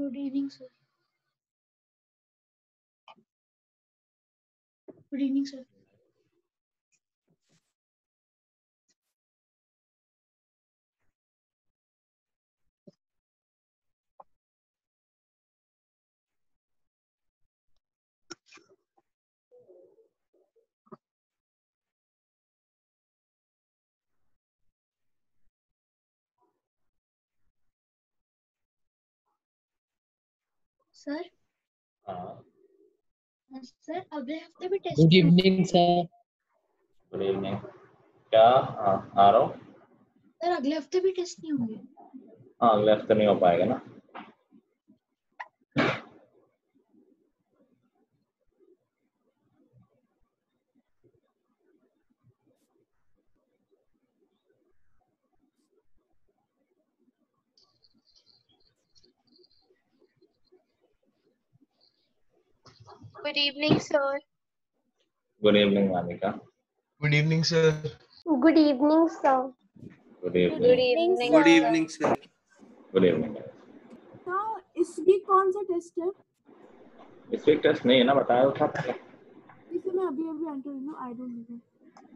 Good evening, sir. Good evening, sir. Sir हाँ sir अगले हफ्ते भी taste good evening sir. Good evening. क्या आ रहा हूँ? सर अगले हफ्ते भी टेस्ट नहीं होंगे? हाँ अगले हफ्ते नहीं हो पाएगा ना। Good evening, sir. Good evening Manika. Good evening sir. Good evening, sir. Good evening. Good evening sir. Good evening. इस वीक कौन सा टेस्ट है? इस वीक टेस्ट नहीं है ना, बताया था पहले। इसे मैं अभी एंटर हूँ, आई डोंट नो।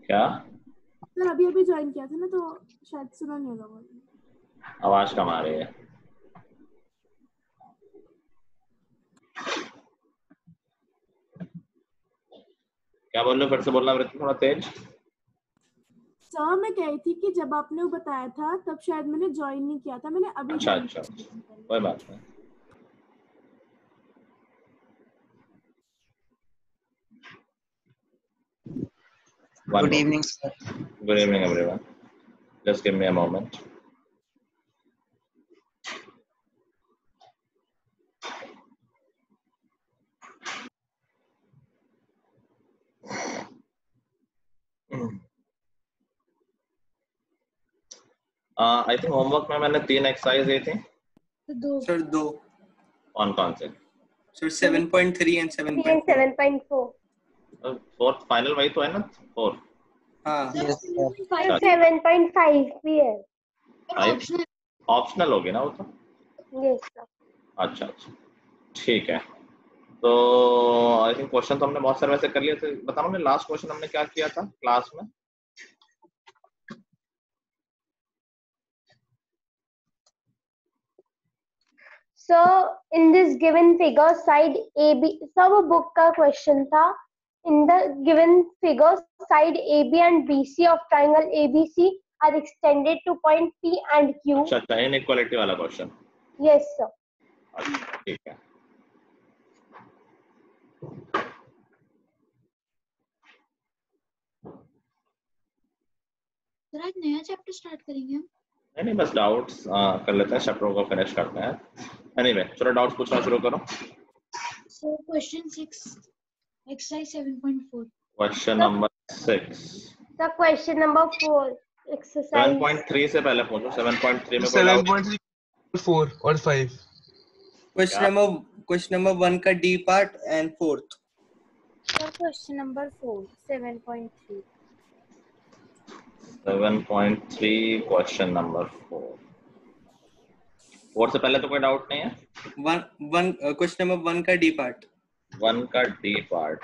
क्या सर अभी ज्वाइन किया था ना, तो शायद सुना नहीं होगा। आवाज कम आ रही है। क्या बोल रहे हो? फिर से बोलना वृत्ति, थोड़ा तेज। सर मैं कह रही थी कि जब आपने वो बताया था तब शायद मैंने ज्वाइन नहीं किया था, मैंने अभी अच्छा join अच्छा, किया। कोई बात नहीं। Good evening sir. Good evening, everyone. Just give me a moment. I think homework में मैंने 3 एक्सरसाइज दी थी। सर दो। कौन कौन से? Sir 7.3 and 7.4 and 7.4. Fourth final वही तो है ना? 4 हाँ। Sir, 7.5 भी है. ऑप्शनल होगी ना वो तो। Yes, sir. अच्छा अच्छा, ठीक है। तो आई थिंक क्वेश्चन तो हमने बहुत सारे वैसे कर लिए थे। बताओ ना लास्ट क्वेश्चन हमने क्या किया था क्लास में? So in this given figure, side AB, सब book का question था. In the given figure, side AB and BC of triangle ABC are extended to point P and Q. अच्छा अच्छा, इनइक्वालिटी वाला क्वेश्चन। Yes, sir. अच्छा ठीक है। Sir आज नया चैप्टर स्टार्ट करेंगे हम? नहीं बस डाउट्स कर लेते हैं, चैप्टर को फिनिश करते हैं। एनीवे चलो डाउट्स पूछना शुरू करो। So question 6, exercise 7.4. Question number 6। The question number 4, exercise. 7.3 से पहले पूछो। 7.3 में कोई डाउट? 7.4 और 5। क्वेश्चन नंबर 1 का D part and fourth. Sir, question number 4, 7.3. 7.3 question number 4। 4 से पहले तो कोई डाउट नहीं है। क्वेश्चन नंबर 1 का डी पार्ट। 1 का डी पार्ट।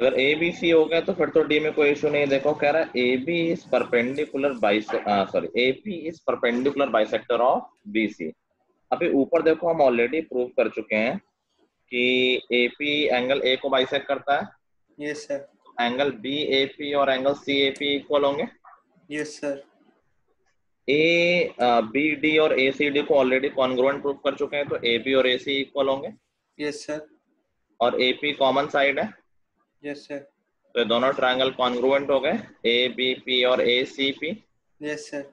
अगर ए बी सी हो गया तो फिर तो डी में कोई इशू नहीं है। देखो कह रहा है A B is perpendicular A P is perpendicular bisector of B C. अभी ऊपर देखो हम ऑलरेडी प्रूव कर चुके हैं कि ए पी एंगल ए को बाइसेक्ट करता है। Yes sir. Angle B A P और angle C A P equal होंगे। Yes sir. A B D और ए सी डी को ऑलरेडी कॉन्ग्रुएंट प्रूव कर चुके हैं, तो ए बी और ए सी इक्वल होंगे। Yes sir. और ए पी कॉमन साइड है। Yes sir. तो ये दोनों ट्रायंगल कॉन्ग्रुएंट हो गए, ए बी पी और A C P. Yes sir.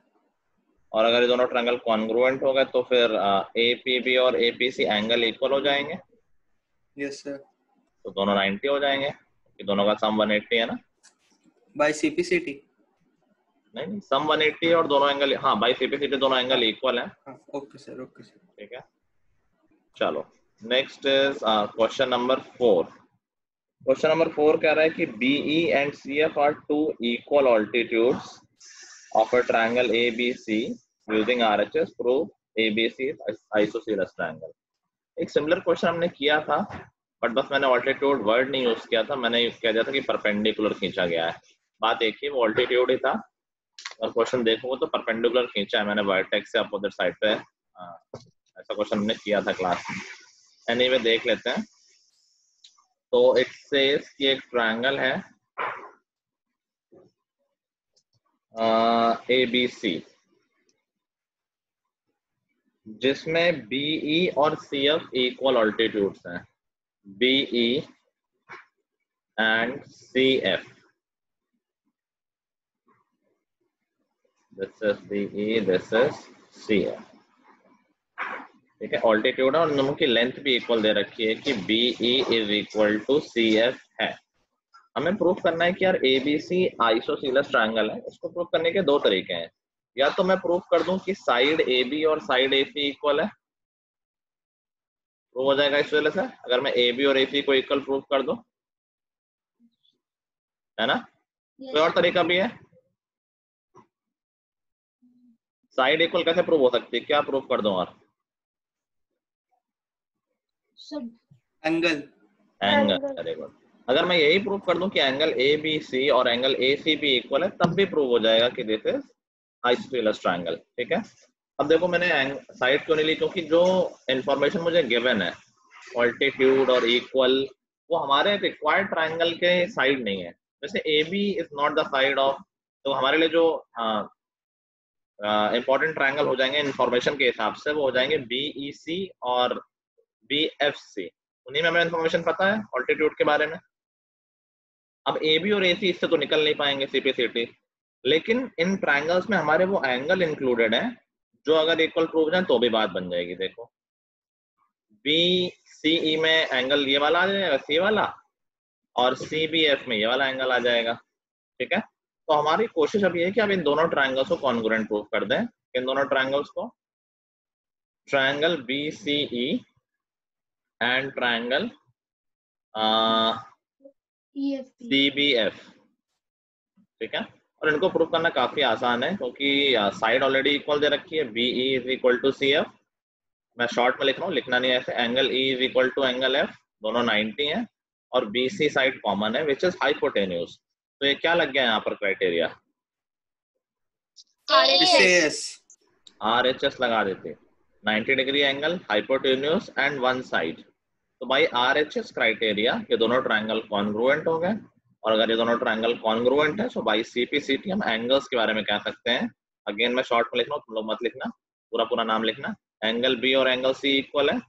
और अगर ये दोनों ट्रायंगल कॉन्ग्रुएंट हो गए तो फिर ए पी बी और A P C angle equal हो जाएंगे। Yes sir. तो दोनों 90 हो जाएंगे, कि दोनों का सम 180 है ना। बाय सीपीसीटी नहीं सम 180 और दोनों एंगल, हाँ बाई सीपीसीटी दोनों एंगल इक्वल है। Okay sir. Okay sir. ठीक है चलो next is question number 4। Question number 4 कह रहा है कि BE and CF are two equal altitudes of a triangle ABC using RHS. Prove ABC is isosceles triangle. एक सिमिलर क्वेश्चन हमने किया था, बट बस मैंने ऑल्टीट्यूड वर्ड नहीं यूज किया था, मैंने यूज किया था कि परपेंडिकुलर खींचा गया है। बात एक ही, वो ऑल्टीट्यूड ही था, और क्वेश्चन देखोगे तो परपेंडिकुलर खींचा है मैंने वर्टेक्स से अपोजिट साइड पे। ऐसा क्वेश्चन हमने किया था क्लास में। एनीवे देख लेते हैं। तो इट सेज कि एक ट्रायंगल है ABC, जिसमें BE और CF इक्वल ऑल्टीट्यूड्स हैं, BE and CF. This is BE, this is CF. ठीक है, ऑल्टीट्यूड है और दोनों की लेंथ भी इक्वल दे रखी है कि BE is equal to CF है। हमें प्रूफ करना है कि यार ABC आइसोसेलेस ट्रायंगल है। इसको प्रूफ करने के दो तरीके हैं, या तो मैं प्रूफ कर दूं कि साइड AB और साइड AC इक्वल है, प्रूफ हो जाएगा आइसोसेलेस है। अगर मैं AB और AC को इक्वल प्रूफ कर दूं, है ना। कोई और तरीका भी है? साइड इक्वल कैसे प्रूव हो सकती है, क्या प्रूफ कर दूं? और एंगल वेरी गुड। अगर मैं यही प्रूव कर दूं कि एंगल ABC और एंगल ACB इक्वल है, तब भी प्रूव हो जाएगा कि दिस इज आइसोसेलेस ट्रायंगल। ठीक है, अब देखो मैंने साइड क्यों नहीं ली, क्योंकि जो इंफॉर्मेशन मुझे गिवन है ऑल्टीट्यूड और इक्वल, वो हमारे रिक्वायर्ड ट्रायंगल के साइड नहीं है। जैसे AB is not the side of, तो हमारे लिए जो इंपॉर्टेंट ट्रायंगल हो जाएंगे इंफॉर्मेशन के हिसाब से, वो हो जाएंगे BEC और BFC। उन्हीं में हमें इंफॉर्मेशन पता है ऑल्टीट्यूड के बारे में। अब AB और AC इससे तो निकल नहीं पाएंगे CPCT, लेकिन इन ट्रायंगल्स में हमारे वो एंगल इंक्लूडेड हैं जो अगर इक्वल प्रूव जाए तो भी बात बन जाएगी। देखो BCE में एंगल ये वाला आ जाएगा, C वाला, और CBF में ये वाला एंगल आ जाएगा। ठीक है, तो हमारी कोशिश अब ये है कि अब इन दोनों ट्रायंगल्स को कॉन्ग्रुएंट प्रूव कर दें। इन दोनों ट्रायंगल्स को, triangle BCE and triangle CBF। ठीक है, और इनको प्रूव करना काफी आसान है, क्योंकि साइड ऑलरेडी इक्वल दे रखी है, BE is equal to CF। मैं शॉर्ट में लिख रहा हूँ, लिखना नहीं है ऐसे। Angle E is equal to angle F, दोनों 90 है, और BC साइड कॉमन है विच इज हाइपोटेन्यूज। तो ये क्या लग गया यहाँ पर क्राइटेरिया? RHS लगा देते, 90 degree angle, hypotenuse and one side. तो भाई RHS क्राइटेरिया ये दोनों ट्रायंगल कॉन्ग्रुएंट हो गए, और अगर ये दोनों ट्रायंगल कॉन्ग्रुएंट है तो बाई CPCT हम एंगल्स के बारे में कह सकते हैं। अगेन मैं शॉर्ट में लिख रहा हूँ, तुम लोग मत लिखना, पूरा नाम लिखना। एंगल B और एंगल C इक्वल है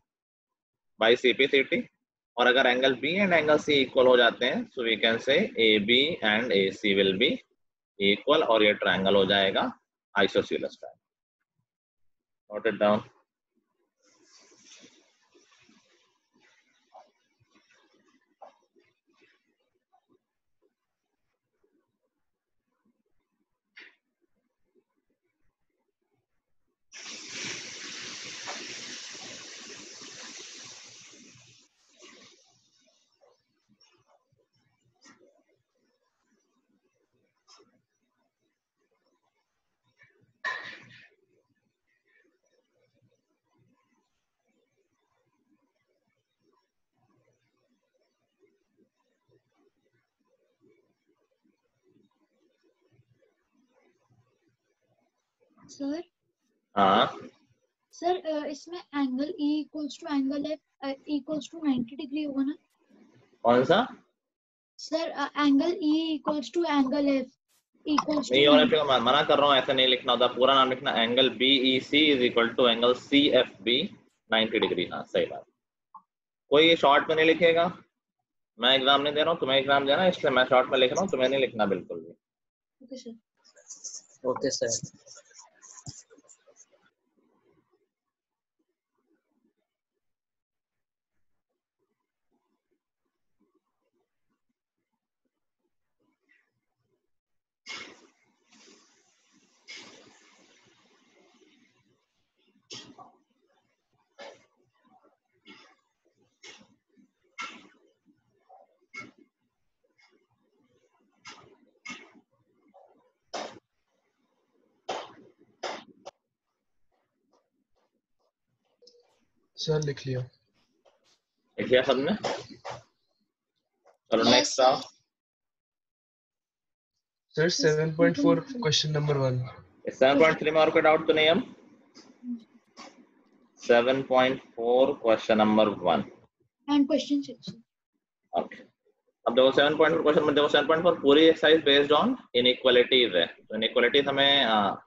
बाई CPCT, और अगर angle B and angle C इक्वल हो जाते हैं so we can say AB and AC will be equal, और ये ट्रायंगल हो जाएगा isosceles triangle. Note it down. Sir हाँ सर इसमें angle E equals to angle F equals to 90 degree होगा ना? कौन सा? Sir angle E equals to angle F equals नहीं टू होने पे मैं मना कर रहा हूँ, ऐसा नहीं लिखना होता, पूरा नाम लिखना angle BEC is equal to angle CFB 90 degree. हाँ सही बात। कोई शॉर्ट में नहीं लिखेगा, मैं एग्जाम नहीं दे रहा हूँ, तुम्हें एग्जाम देना, इसलिए मैं शॉर्ट में लिख रहा हूँ, तुम्हें नहीं लिखना बिल्कुल भी। Okay sir. Okay sir. Sir लिख लिया। लिख लिया सबने? चलो Yes, नेक्स्ट sir. आओ। Sir 7.4 question number 1। 7.3 में और कोई डाउट तो नहीं? हम 7.4 question number 1 And question 6. Okay. अब देखो 7.4 क्वेश्चन में देखो 7.4 पूरी एक्सरसाइज बेस्ड ऑन इनइक्वालिटीज है। तो इनइक्वालिटीज हमें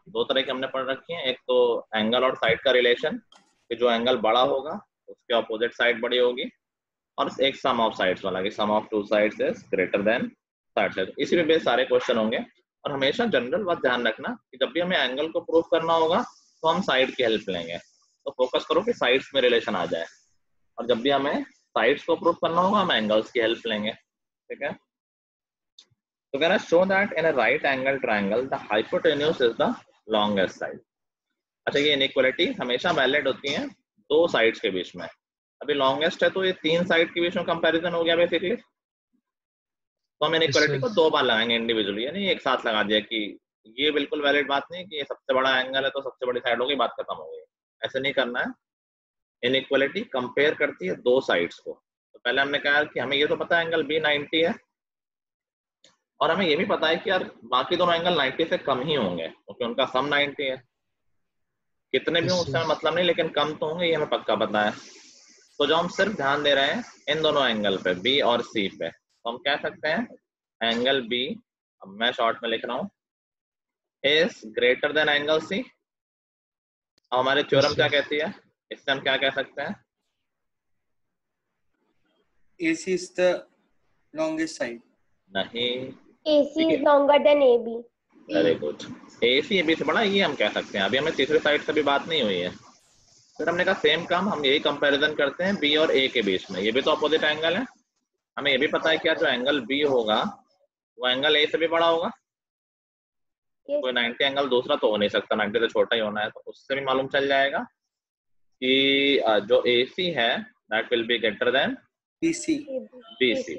दो तरह की हमने पढ़ रखी हैं। एक तो एंगल और साइड का रिलेशन, कि जो एंगल बड़ा होगा उसके अपोजिट साइड बड़ी होगी, और एक सम ऑफ साइड्स वाला, कि sum of two sides is greater than side side. इसी पे बेस्ड सारे क्वेश्चन होंगे। और हमेशा जनरल बात ध्यान रखना कि जब भी हमें एंगल को प्रूव करना होगा तो हम साइड की हेल्प लेंगे। तो फोकस करो कि साइड्स में रिलेशन आ जाए, और जब भी हमें साइड्स को प्रूव करना होगा हम एंगल्स की हेल्प लेंगे। ठीक है? तो कह रहा है show that in a right angle triangle the hypotenuse is the longest side. अच्छा, ये इनइक्वालिटी हमेशा वैलिड होती है दो साइड्स के बीच में। अभी लॉन्गेस्ट है तो ये तीन साइड के बीच में कंपैरिजन हो गया बेसिकली। तो हम इनइक्वालिटी को दो बार लगाएंगे इंडिविजुअली, यानी एक साथ लगा दिया कि ये बिल्कुल वैलिड बात नहीं कि ये सबसे बड़ा एंगल है तो सबसे बड़ी साइड होगी, बात खत्म हो गई। ऐसे नहीं करना है। इनइक्वालिटी कंपेयर करती है दो साइड्स को। तो पहले हमने कहा कि हमें ये तो पता है एंगल बी 90 है, और हमें ये भी पता है कि यार बाकी दोनों एंगल 90 से कम ही होंगे क्योंकि उनका सम 90 है। कितने भी हों उससे मतलब नहीं, लेकिन कम तो होंगे, ये हमें पक्का पता है। तो जो हम सिर्फ ध्यान दे रहे हैं इन दोनों एंगल पे, बी और सी पे, तो हम कह सकते हैं एंगल बी, अब मैं शॉर्ट में लिख रहा हूं, is greater than angle C. अब हमारी थ्योरम क्या कहती है? इससे हम क्या कह सकते हैं? AC is the longest side. नहीं, AC is longer than AB. Very good. AC AB से बड़ा, ये हम कह सकते हैं। अभी हमें तीसरी साइड से भी बात नहीं हुई है। फिर हमने कहा सेम काम हम यही कंपैरिजन करते हैं बी और ए के बीच में। ये भी तो अपोजिट एंगल है। हमें ये भी पता है कि जो एंगल बी होगा वो एंगल ए से भी बड़ा होगा। Yes. कोई 90 एंगल दूसरा तो हो नहीं सकता, 90 तो छोटा ही होना है। तो उससे भी मालूम चल जाएगा कि जो AC है that will be greater than BC. BC।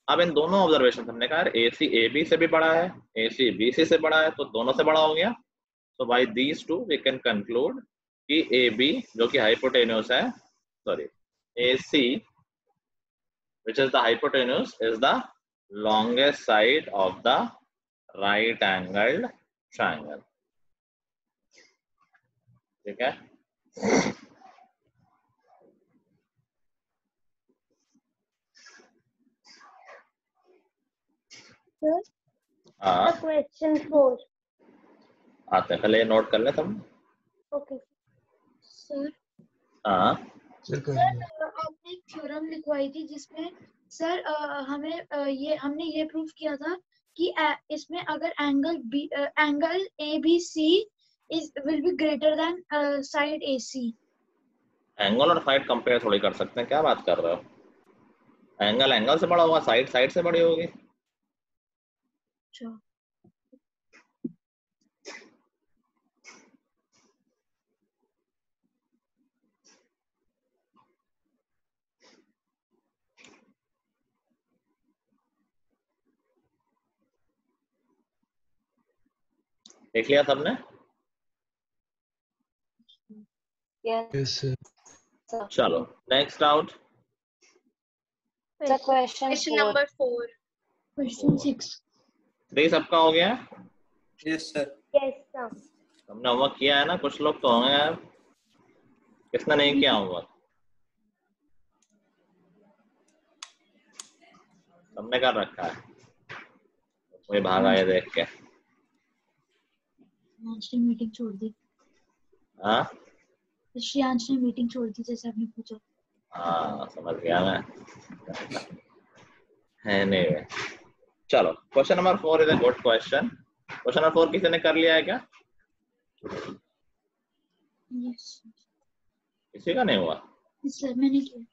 अब इन दोनों ऑब्जर्वेशन हमने कहा AC AB से भी बड़ा है, AC BC से बड़ा है, तो दोनों से बड़ा हो गया। So by these two we can conclude कि AB जो कि हाइपोटेन्यूज है, sorry AC which is the hypotenuse is the longest side of the right angled triangle। ठीक है? Sir, हाँ, the question 4. आते हैं, पहले नोट कर ले तुम। Okay. सर हाँ, आपने एक थ्योरम लिखवाई थी जिसमें सर हमने ये प्रूफ किया था कि इसमें अगर angle ABC is will be greater than side AC। Angle और साइड कंपेयर थोड़ी कर सकते हैं, क्या बात कर रहे हो? एंगल एंगल से बड़ा होगा, साइड साइड से बड़ी होगी। अच्छा, देख लिया सबने? Yes, sir. चलो next out. The question number 4. Question 6। 3 सबका हो गया? Yes, sir. Yes, sir. हमने होमवर्क किया है ना? कुछ लोग तो होंगे यार, किसने नहीं किया होमवर्क? सबने कर रखा है, कोई भागा ये देख के। श्रेयांश ने मीटिंग छोड़ दी। हाँ श्रेयांश ने मीटिंग छोड़ दी जैसे आपने पूछा। हाँ, समझ गया मैं। anyway, चलो question number 4 is a good question. Question number 4 किसी ने कर लिया है क्या? यस किसी का नहीं हुआ? सर, मैंने किया।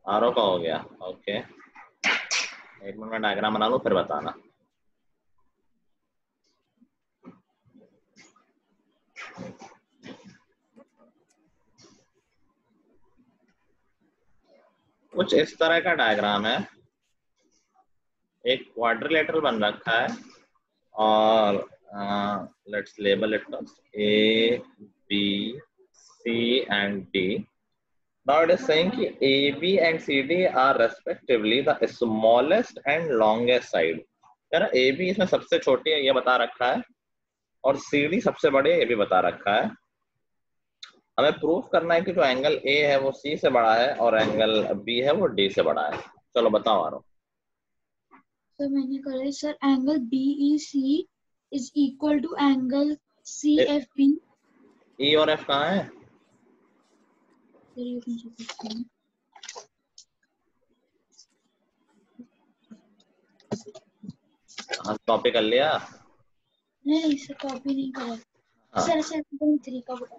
आरो का हो गया। ओके, एक मिनट में डायग्राम बना लो फिर बताना। कुछ इस तरह का डायग्राम है। एक क्वाड्रिलेटरल बन रखा है और let's label it A B C and D। Now it is saying कि AB and CD are respectively the smallest and longest side. है ना, AB इसमें सबसे छोटी है ये बता रखा है और CD सबसे बड़ी है ये भी बता रखा है। हमें प्रूफ करना है कि जो एंगल A है वो C से बड़ा है और एंगल B है वो D से बड़ा है। चलो बताओ आरो। सर मैंने करा है sir, angle BEC is equal to angle CFB। E और F कहाँ है? हाँ कॉपी कर लिया? नहीं सर कॉपी नहीं करा। हाँ। सर 7.3 का बता।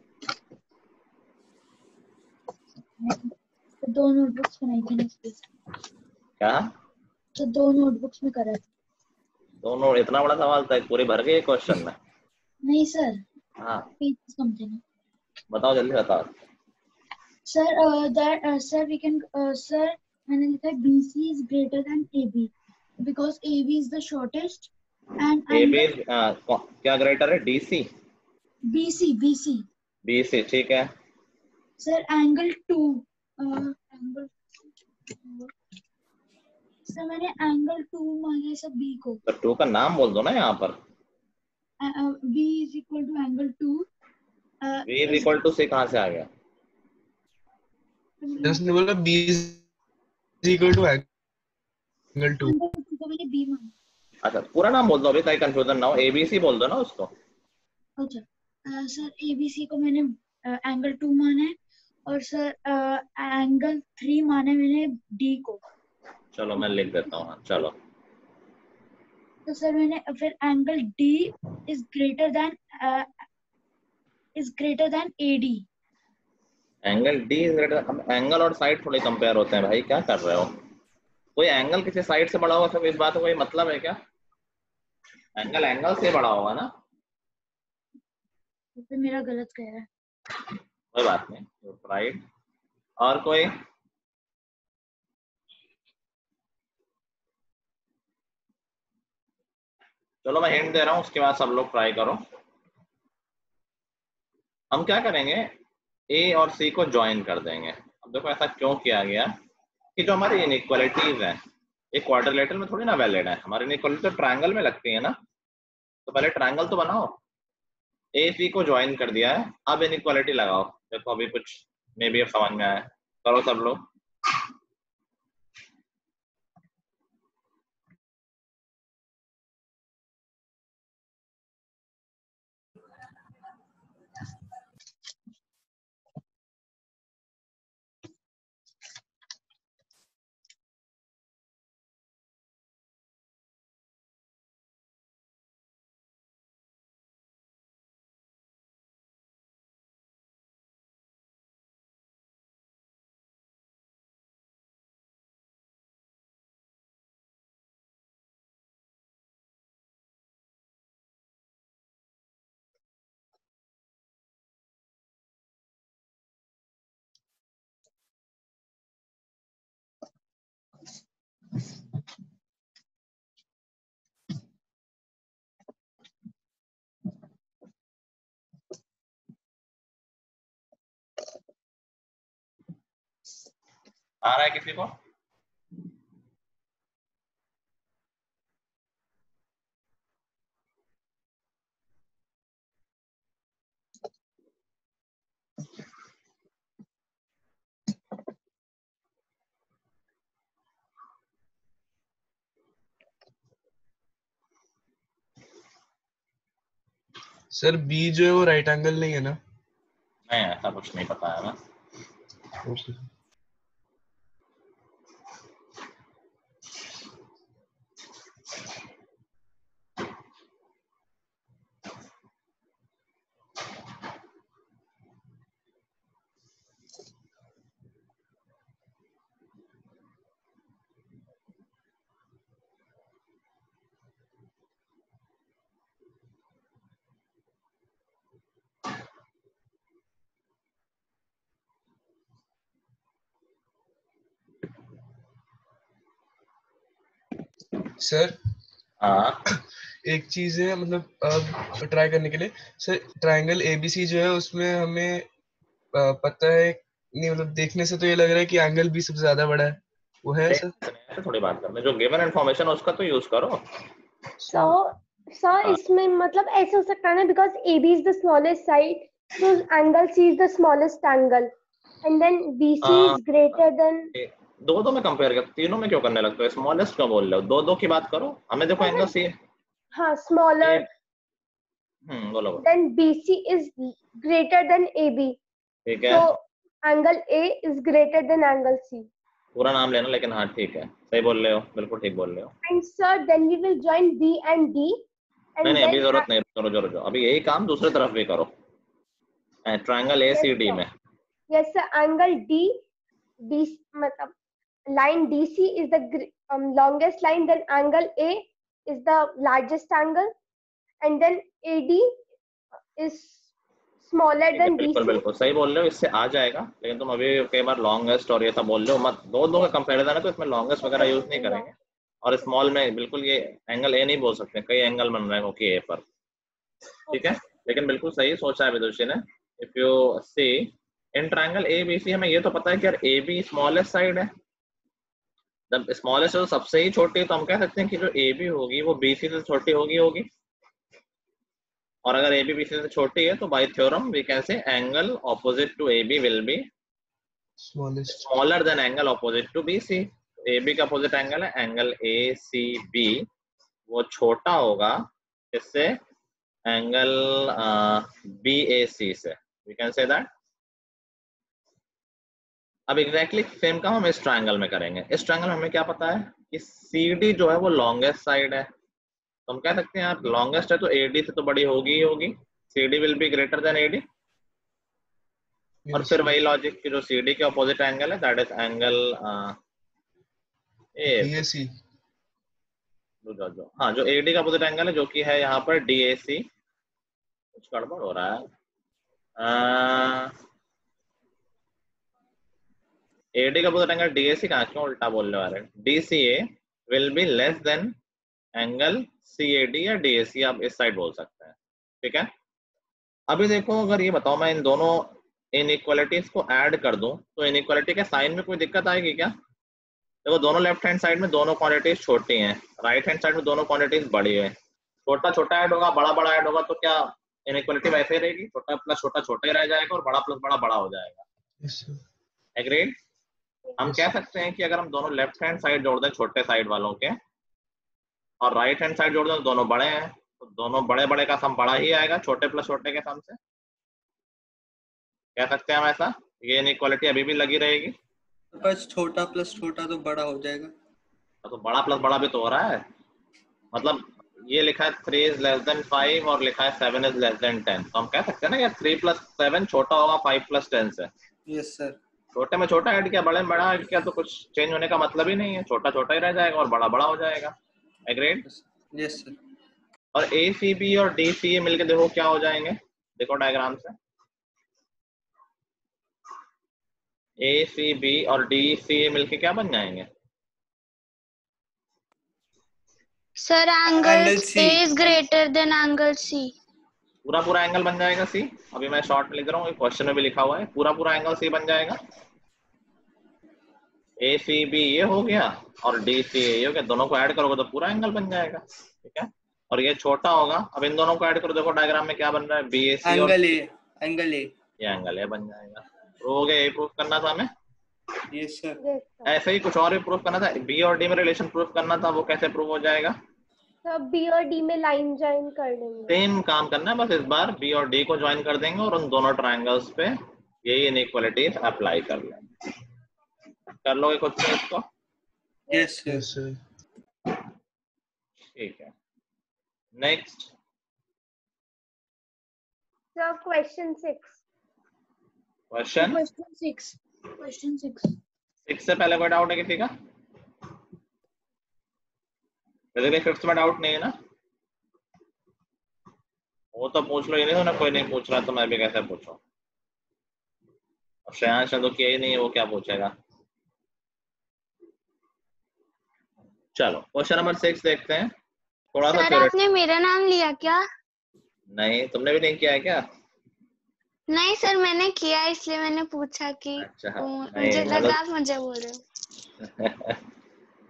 तो 2 नोटबुक्स बनाई थी ना इसके। क्या? तो 2 नोटबुक्स में करा था। दोनों? इतना बड़ा सवाल था, पूरी भर गई क्वेश्चन में? नहीं सर, हाँ पेजेस कम थे ना। बताओ जल्दी बताओ। सर वी कैन सर मैंने लिखा है BC is greater than AB because AB is the shortest and AB angle क्या ग्रेटर है? DC? BC ठीक है। सर एंगल 2 एंगल सर मैंने एंगल 2 माना है सब B को। तो 2 का नाम बोल दो ना यहाँ पर। B is equal to angle 2। B is equal to C कहाँ से आ गया? उसने बोला B is equal to angle 2। तो मैंने B माना। अच्छा पूरा नाम बोल दो, अभी ताकि कंफ्यूजन ना हो। ABC बोल दो ना उसको। अच्छा सर ABC को मैंने एंगल 2 माना है और सर एंगल 3 माना है मैंने D को। चलो मैं लिख देता हूँ। चलो तो सर मैंने फिर angle D is greater than AD। Angle D is greater. अब एंगल और साइड थोड़े कंपेयर होते हैं भाई, क्या कर रहे हो? कोई एंगल किसी साइड से बड़ा होगा तो इस बात का कोई मतलब है क्या? एंगल एंगल से बड़ा होगा ना। तो मेरा गलत कह रहा है। कोई बात नहीं, राइट। और कोई? चलो मैं हिंट दे रहा हूँ, उसके बाद सब लोग ट्राई करो। हम क्या करेंगे, ए और सी को ज्वाइन कर देंगे। अब देखो ऐसा क्यों किया गया कि जो हमारी इनइक्वालिटीज हैं ये क्वाड्रिलेटरल में थोड़ी ना वैलिड है। हमारी इनइक्वालिटी तो ट्रायंगल में लगती है ना, तो पहले ट्रायंगल तो बनाओ। ए सी को ज्वाइन कर दिया है, अब इनइक्वालिटी लगाओ। देखो अभी कुछ मे बी अब समझ में आया। करो सब लोग। आ रहा है किसी को? सर B जो है वो राइट एंगल नहीं है ना? नहीं ऐसा कुछ नहीं पता है ना। ओके। सर हाँ एक चीज है, मतलब अब ट्राई करने के लिए सर, ट्रायंगल एबीसी जो है उसमें हमें पता है नहीं मतलब देखने से तो ये लग रहा है कि एंगल बी सबसे ज्यादा बड़ा है, वो है ऐसा? ऐसे थोड़ी बात करना, जो गिवन इन्फॉर्मेशन उसका तो यूज करो। सर इसमें मतलब ऐसे हो सकता है ना, because AB is the smallest side, so angle C is the smallest angle, and then BC is greater than. दो में कंपेयर कर, तीनों में क्यों करने लगते हो? स्मॉलेस्ट क्यों बोल रहे हो? दो की बात करो। हमें देखो एंगल सी, हाँ smaller, बोलो। then BC is greater than AB, ठीक है, so angle A is greater than angle C. पूरा नाम लेना, लेकिन हाँ ठीक है, सही बोल रहे हो, बिल्कुल ठीक बोल रहे हो। And sir, then we will join B and D, and नहीं अभी then जरूरत नहीं, करो अभी यही काम दूसरी तरफ भी करो, ट्रायंगल ACD में। yes sir, angle D मतलब line DC is the longest line, then angle A is the largest angle, and then AD is smaller than बिल्कुल BC. बिल्कुल सही बोल रहे हो, इससे आ जाएगा, लेकिन तुम अभी कई बार लॉन्गेस्ट और ये सब बोल रहे हो मत। दो का कंपैरिजन है तो इसमें लॉन्गेस्ट वगैरह यूज नहीं करेंगे, और स्मॉल में बिल्कुल ये एंगल ए नहीं बोल सकते, कई एंगल बन रहे हैं ओके ए पर, ठीक है। लेकिन बिल्कुल सही सोचा है विदुषी ने। If you see in triangle ABC, हमें ये तो पता है कि यार AB स्मॉलेस्ट साइड है, जब स्मॉलेस्ट है तो सबसे ही छोटी है, तो हम कह सकते हैं कि जो AB होगी वो BC से छोटी होगी, और अगर AB BC से छोटी है तो by theorem we can say angle opposite to AB will be smaller than angle opposite to BC। AB का अपोजिट एंगल है एंगल ACB, वो छोटा होगा इससे एंगल BAC से, वी कैन से दैट। अब एग्जैक्टली सेम काम हम इस ट्रायंगल में करेंगे। इस ट्रायंगल में हमें क्या पता है कि CD जो है वो लॉन्गेस्ट साइड है, तो हम कह सकते हैं यार लॉन्गेस्ट है तो AD से तो बड़ी होगी ही होगी, CD will be greater than AD। और फिर वही लॉजिक कि जो CD के अपोजिट एंगल है दैट इज एंगल BAC। हाँ, जो AD का अपोजिट एंगल है जो कि है यहाँ पर DAC। कुछ गड़बड़ हो रहा है, AD का अपोजिट एंगल DAC कहाँ, क्यों उल्टा बोल रहे हो? DCA will be less than angle CAD या DAC, आप इस साइड बोल सकते हैं, ठीक है। अभी देखो अगर ये बताओ मैं इन दोनों इनइक्वालिटीज को ऐड कर दूं तो इनइक्वालिटी के साइन में कोई दिक्कत आएगी क्या? देखो दोनों लेफ्ट हैंड साइड में दोनों क्वांटिटीज छोटी हैं, राइट हैंड साइड में दोनों क्वांटिटीज बड़ी है, छोटा ऐड होगा, बड़ा ऐड होगा, तो क्या इनइक्वालिटी वैसे ही रहेगी? छोटा प्लस छोटा ही रह जाएगा और बड़ा प्लस बड़ा हो जाएगा। एग्रीड? हम कह सकते हैं कि अगर हम दोनों लेफ्ट हैंड साइड जोड़ दें छोटे साइड वालों के और राइट हैंड साइड जोड़ दें तो दोनों बड़े हैं, तो दोनों बड़े का सम बड़ा ही आएगा छोटे प्लस छोटे के सम से, कह सकते हैं हम ऐसा। ये इनइक्वालिटी अभी भी लगी रहेगी, बस छोटा प्लस छोटा तो बड़ा हो जाएगा, तो बड़ा प्लस बड़ा भी तो हो रहा है। मतलब ये लिखा है 3 is less than 5 और लिखा है 7 is less than 10, तो हम कह सकते हैं ना यार 3 + 7 छोटा होगा 5 + 10 से। Yes sir. छोटे में छोटा ऐड किया, बड़े में बड़ा ऐड किया, तो कुछ चेंज होने का मतलब ही नहीं है, छोटा ही रह जाएगा और बड़ा हो जाएगा। एग्रीड? Yes sir. और ACB और DCA मिलके देखो क्या हो जाएंगे, देखो डायग्राम से, ACB और DCA मिलके क्या बन जाएंगे? Sir angle A is greater than angle C। पूरा एंगल बन जाएगा C। अभी मैं शॉर्ट में लिख रहा हूँ, क्वेश्चन में भी लिखा हुआ है, पूरा एंगल C बन जाएगा। ACB ये हो गया और DCA ये हो गया, दोनों को ऐड करोगे तो पूरा एंगल बन जाएगा, ठीक है। और ये छोटा होगा, अब इन दोनों को ऐड करो, देखो डायग्राम में क्या बन रहा है, BAC और एंगल A ये एंगल A बन जाएगा। हो गया, ये प्रूफ करना था हमें। Yes sir. ऐसे ही कुछ और भी प्रूफ करना था, B और D में रिलेशन प्रूफ करना था, वो कैसे प्रूफ हो जाएगा? सब B और D में लाइन ज्वाइन कर देंगे, सेम काम करना है, बस इस बार B और D को ज्वाइन कर देंगे और उन दोनों ट्रायंगल्स पे यही इनइक्वालिटीज अप्लाई कर लेंगे। कर लोगे खुद से इसको? Yes sir. ठीक है, नेक्स्ट। Sir question 6। क्वेश्चन 6 से पहले कोई डाउट है किसी का? फिर 5th में डाउट नहीं है ना? वो तो पूछ लो, ये नहीं तो ना कोई नहीं पूछ रहा तो मैं भी कैसे पूछूं? अब श्रेयांश ने तो किया ही नहीं है, वो क्या पूछेगा? चलो क्वेश्चन नंबर 6 देखते हैं। थोड़ा सा सर आपने मेरा नाम लिया क्या? नहीं, तुमने भी नहीं किया है क्या? नहीं सर, मैंने किया इसलिए मैंने पूछा कि अच्छा मुझे नहीं लगा आप मुझे बोल रहे हो।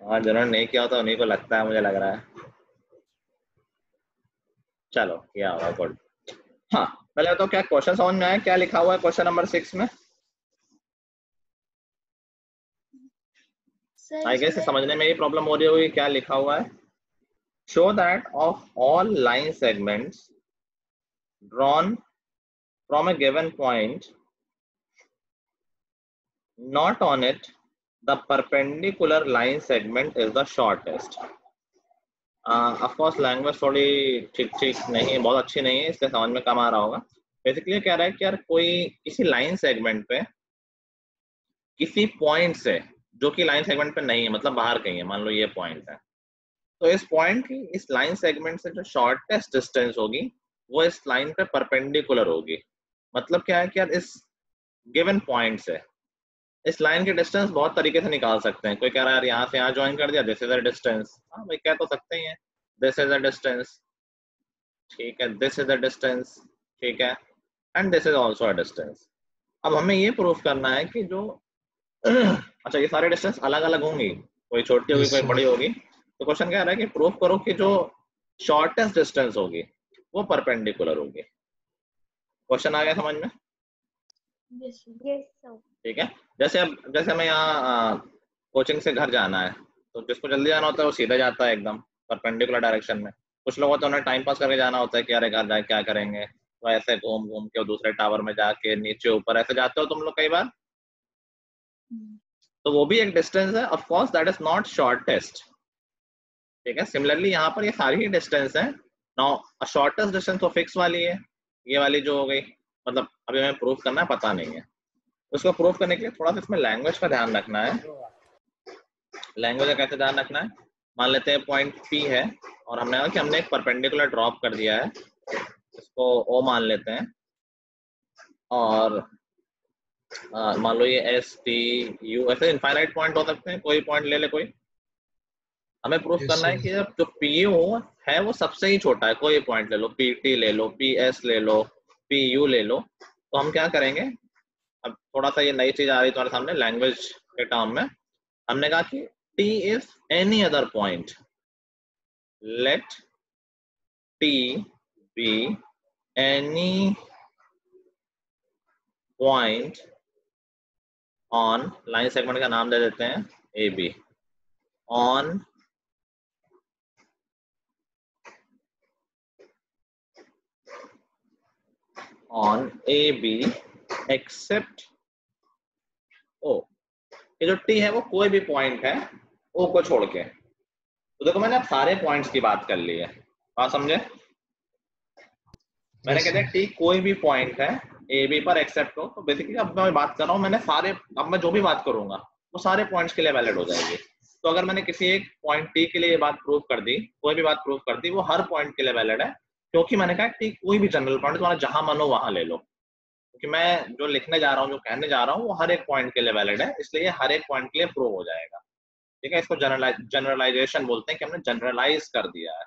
हाँ, जिन्होंने नहीं किया होता उन्हीं को लगता है, मुझे लग रहा है। चलो किया होगा, गुड। हाँ पहले तो क्या क्वेश्चन समझ में आया, क्या लिखा हुआ है क्वेश्चन नंबर 6 में? सर आई गेस इसमें समझने में ही प्रॉब्लम हो रही होगी, क्या लिखा हुआ है। Show that of all line segments drawn from a given point not on it the perpendicular line segment is the shortest. Of course language थोड़ी ठीक ठीक नहीं, बहुत अच्छी नहीं है, इसलिए समझ में कम आ रहा होगा। बेसिकली कह रहा है कि यार कोई किसी लाइन सेगमेंट पे किसी पॉइंट से, जो कि लाइन सेगमेंट पे नहीं है, मतलब बाहर कहीं है, मान लो ये पॉइंट है, तो इस पॉइंट की इस लाइन सेगमेंट से जो शॉर्टेस्ट डिस्टेंस होगी वो इस लाइन पे परपेंडिकुलर होगी। मतलब क्या है कि यार इस गिवन पॉइंट से इस लाइन के डिस्टेंस बहुत तरीके से निकाल सकते हैं। कोई कह रहा है यार यहाँ से यहाँ ज्वाइन कर दिया, दिस इज अ डिस्टेंस, हाँ भाई कह तो सकते ही हैं, दिस इज अ डिस्टेंस, ठीक है, दिस इज अ डिस्टेंस, ठीक है, and this is also a distance. अब हमें ये प्रूफ करना है कि जो अच्छा ये सारे डिस्टेंस अलग अलग होंगी, कोई छोटी होगी Yes, कोई sir. बड़ी होगी, तो क्वेश्चन कह रहा है कि प्रूफ करो कि जो शॉर्टेस्ट डिस्टेंस होगी वो परपेंडिकुलर होगी। क्वेश्चन आ गया समझ में? yes, sir. Yes, sir. ठीक है, जैसे हमें यहाँ कोचिंग से घर जाना है, तो जिसको जल्दी जाना होता है वो सीधा जाता है एकदम परपेंडिकुलर डायरेक्शन में। कुछ लोग होते हैं उन्हें टाइम पास करके जाना होता है कि अरे घर जाके क्या करेंगे, तो ऐसे घूम घूम के दूसरे टावर में जाके नीचे ऊपर ऐसे जाते हो तुम लोग कई बार, तो वो भी एक डिस्टेंस है। Of course that is not shortest, ठीक है। सिमिलरली यहाँ पर ये सारी ही डिस्टेंस है। नाउ शॉर्टेस्ट डिस्टेंस तो फिक्स वाली है, ये वाली जो हो गई, मतलब अभी हमें प्रूफ करना है, पता नहीं है। उसको प्रूफ करने के लिए थोड़ा सा इसमें लैंग्वेज का ध्यान रखना है। लैंग्वेज का कैसे ध्यान रखना है? मान लेते हैं पॉइंट P है और हमने कहा कि हमने एक परपेंडिकुलर ड्रॉप कर दिया है, इसको O मान लेते हैं, और मान लो ये S T U ऐसे इनफाइनाइट पॉइंट हो सकते हैं, कोई पॉइंट ले ले कोई। हमें प्रूफ Yes, करना है sir. कि जब जो PO है वो सबसे ही छोटा है, कोई पॉइंट ले लो, PT ले लो, PS ले लो, PU ले लो, तो हम क्या करेंगे, अब थोड़ा सा ये नई चीज आ रही है तुम्हारे सामने लैंग्वेज के टर्म में। हमने कहा कि T is any other point, let T be any point on line segment का नाम दे देते हैं AB on AB except O। ये जो T है वो कोई भी पॉइंट है O को छोड़ के। तो देखो मैंने अब सारे पॉइंट्स की बात कर ली है, बात समझे? मैंने Yes, कहते हैं sir. T कोई भी पॉइंट है AB पर एक्सेप्ट हो, तो बेसिकली अब मैं बात कर रहा हूँ, मैंने सारे, अब मैं जो भी बात करूंगा वो सारे पॉइंट्स के लिए वैलिड हो जाएगी। तो अगर मैंने किसी एक पॉइंट T के लिए ये बात प्रूव कर दी, कोई भी बात प्रूव कर दी, वो हर पॉइंट के लिए वैलिड है, क्योंकि मैंने कहा T कोई भी जनरल पॉइंट तुम्हारा जहां मन हो वहां ले लो। क्योंकि मैं जो लिखने जा रहा हूँ, जो कहने जा रहा हूँ, वो हर एक पॉइंट के लिए वैलिड है, इसलिए हर एक पॉइंट के लिए प्रूव हो जाएगा। ठीक है, इसको जनरलाइजेशन बोलते हैं कि हमने जनरलाइज कर दिया है।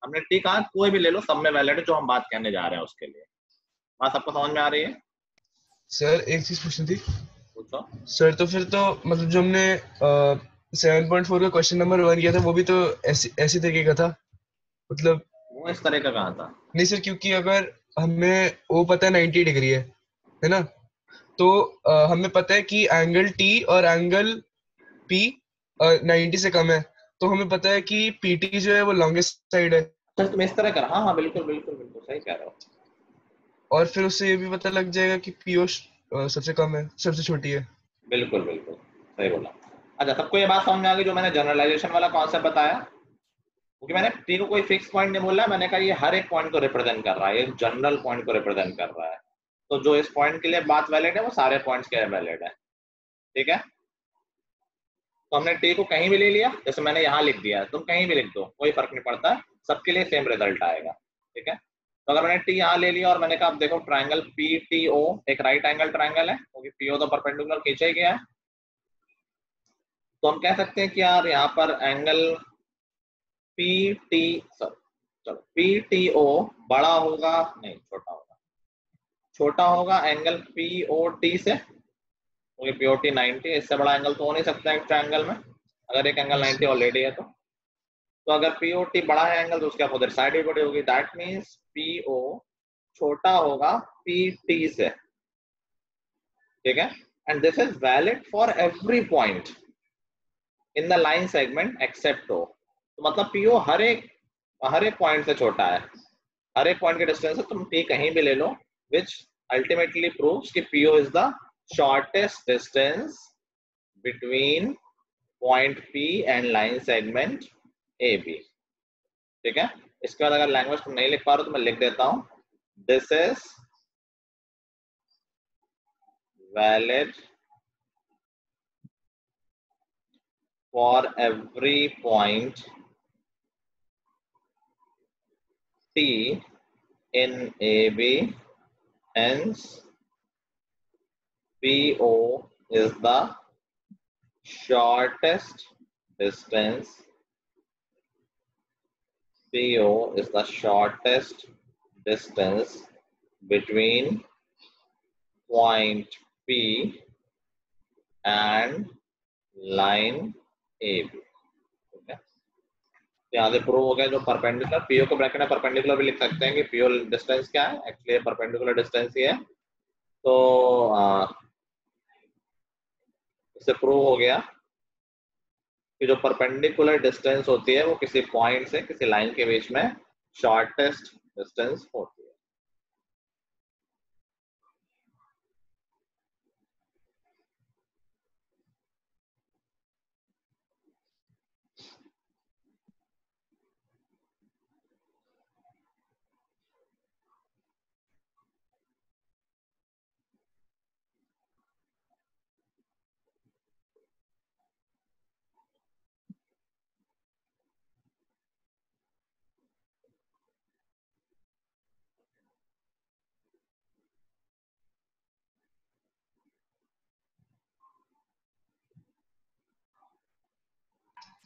हमने T कहा कोई भी ले लो, सब में वैलिड है जो हम बात कहने जा रहे हैं उसके लिए। बात सबको समझ में आ रही है? सर एक चीज पूछनी थी पूछो। सर। तो फिर तो मतलब जो हमने 7.4 का क्वेश्चन नंबर 1 किया था वो भी तो ऐसी तरीके का था, मतलब वो इस तरह का कहा था? नहीं सर, क्योंकि अगर हमें वो पता है 90 डिग्री है ना, तो हमें पता है कि एंगल T और एंगल P 90 से कम है, तो हमें पता है कि PT जो है वो लॉन्गेस्ट साइड है। चल तुम इस तरह कर, हाँ हाँ बिल्कुल बिल्कुल बिल्कुल सही कह रहे हो। और फिर उससे ये भी पता लग जाएगा कि PO सबसे कम है, सबसे छोटी है। बिल्कुल बिल्कुल सही बोला। अच्छा सबको ये बात समझ में आ गई जो मैंने जनरलाइजेशन वाला कॉन्सेप्ट बताया? क्योंकि मैंने T को कोई फिक्स पॉइंट नहीं बोला, मैंने कहा ये हर एक पॉइंट को रिप्रेजेंट कर रहा है, ये जनरल पॉइंट को रिप्रेजेंट कर रहा है। तो जो इस पॉइंट के लिए बात वैलिड है वो सारे पॉइंट्स के लिए वैलिड है। ठीक है, तो हमने T को कहीं भी ले लिया, जैसे मैंने यहाँ लिख दिया है, तुम कहीं भी लिख दो, कोई फर्क नहीं पड़ता, सबके लिए सेम रिजल्ट आएगा। ठीक है, तो अगर मैंने T यहाँ ले लिया और मैंने कहा अब देखो ट्राइंगल PTO एक राइट एंगल ट्राइंगल है, क्योंकि PO तो परपेंडिकुलर खींचा ही गया है, तो हम कह सकते हैं कि यार यहाँ पर एंगल PTO बड़ा होगा, नहीं छोटा होगा। छोटा होगा एंगल POT से, क्योंकि POT 90, इससे बड़ा एंगल तो हो नहीं सकता एक ट्रायंगल में, अगर एक एंगल 90 ऑलरेडी है तो अगर POT बड़ा है एंगल तो उसके अपोजिट साइड भी बड़ी होगी, दैट मींस PO छोटा होगा PT से, ठीक है। And this is valid for every point in the line segment except O, तो मतलब PO हर एक पॉइंट से छोटा है, हर एक पॉइंट के डिस्टेंस से तुम P कहीं भी ले लो, which ultimately proves कि PO is the shortest distance between point P and line segment AB, ठीक है। इसके बाद अगर लैंग्वेज तुम नहीं लिख पा रहे हो तो मैं लिख देता हूं, this is valid for every point T in AB, hence PO is the shortest distance, PO is the shortest distance between point P and line AB, ठीक है। यहाँ से प्रूव हो गया जो परपेंडिकुलर, PO को ब्रैकेट में परपेंडिकुलर भी लिख सकते हैं कि PO डिस्टेंस क्या है, एक्चुअली परपेंडिकुलर डिस्टेंस ही है, तो इससे प्रूव हो गया कि जो परपेंडिकुलर डिस्टेंस होती है वो किसी पॉइंट से किसी लाइन के बीच में शॉर्टेस्ट डिस्टेंस होती है।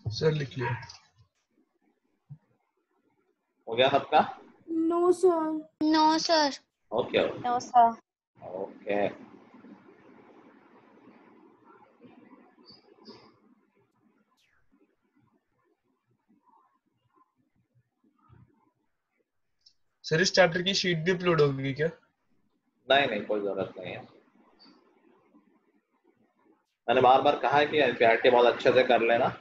सर लिख लिया। हो गया सबका? No sir. No sir. Okay no sir. Okay, sir इस चैप्टर की शीट भी अपलोड होगी क्या? नहीं कोई जरूरत नहीं है, मैंने बार बार कहा है कि एनसीईआरटी बहुत अच्छे से कर लेना।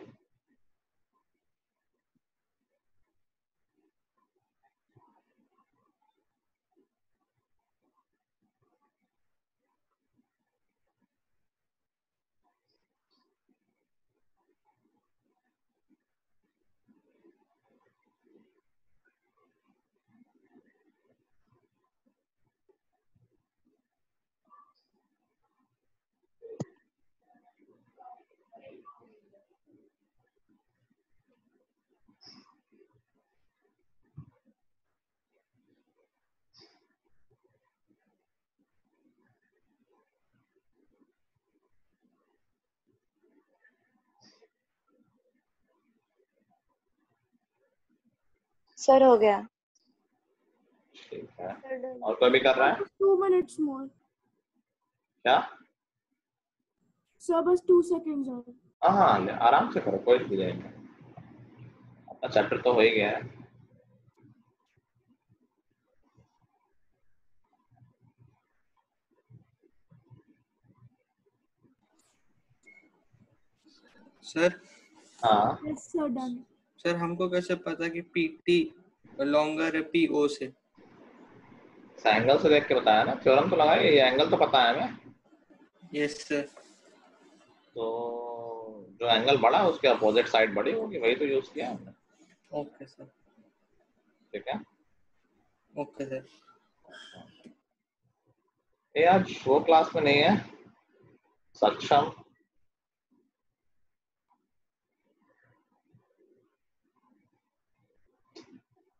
सर हो गया। ठीक है, और कोई भी कर रहा है? 2 minutes more। क्या? सर बस 2 seconds और। हाँ आराम से करो, कोई भी नहीं, अपना चैप्टर तो हो ही गया है। सर हाँ यस सर डन। सर हमको कैसे पता कि PT लॉन्गर है PO से? एंगल से देख के बताया ना, थ्योरम तो लगाया, ये एंगल तो पता है हमें। Yes sir. तो जो एंगल बड़ा है उसके अपोजिट साइड बड़ी होगी, वही तो यूज किया हमने। Okay sir. ठीक है, ओके सर। ये आज वो क्लास में नहीं है सक्षम,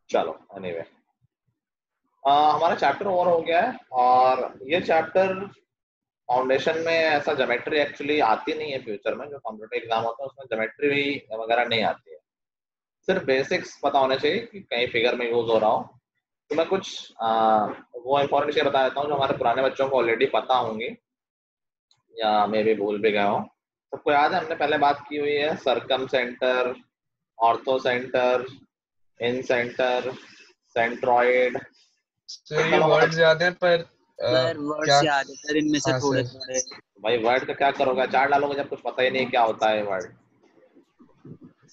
चलो एनीवे हमारा चैप्टर ओवर हो गया है, और ये चैप्टर फाउंडेशन में ऐसा ज्योमेट्री एक्चुअली आती नहीं है, फ्यूचर में जो कंप्यूटर एग्जाम होता है उसमें ज्योमेट्री वगैरह नहीं आती है, सिर्फ बेसिक्स पता होने चाहिए कि कहीं फिगर में यूज हो रहा हो, तो मैं कुछ वो इंफॉर्मेशन बता देता हूँ जो हमारे पुराने बच्चों को ऑलरेडी पता होंगी या मे भी भूल भी गए हो। सबको याद है हमने पहले बात की हुई है सर्कम सेंटर, ऑर्थो सेंटर, इन सेंटर, सेंट्रॉइड। सर ये वर्ड्स याद हैं पर सर क्या? वर्ड्स याद है सर, इनमें से हाँ थोड़े सर। थोड़े। भाई वर्ड का क्या करोगे, चार डालोगे जब कुछ पता ही नहीं क्या होता है वर्ड।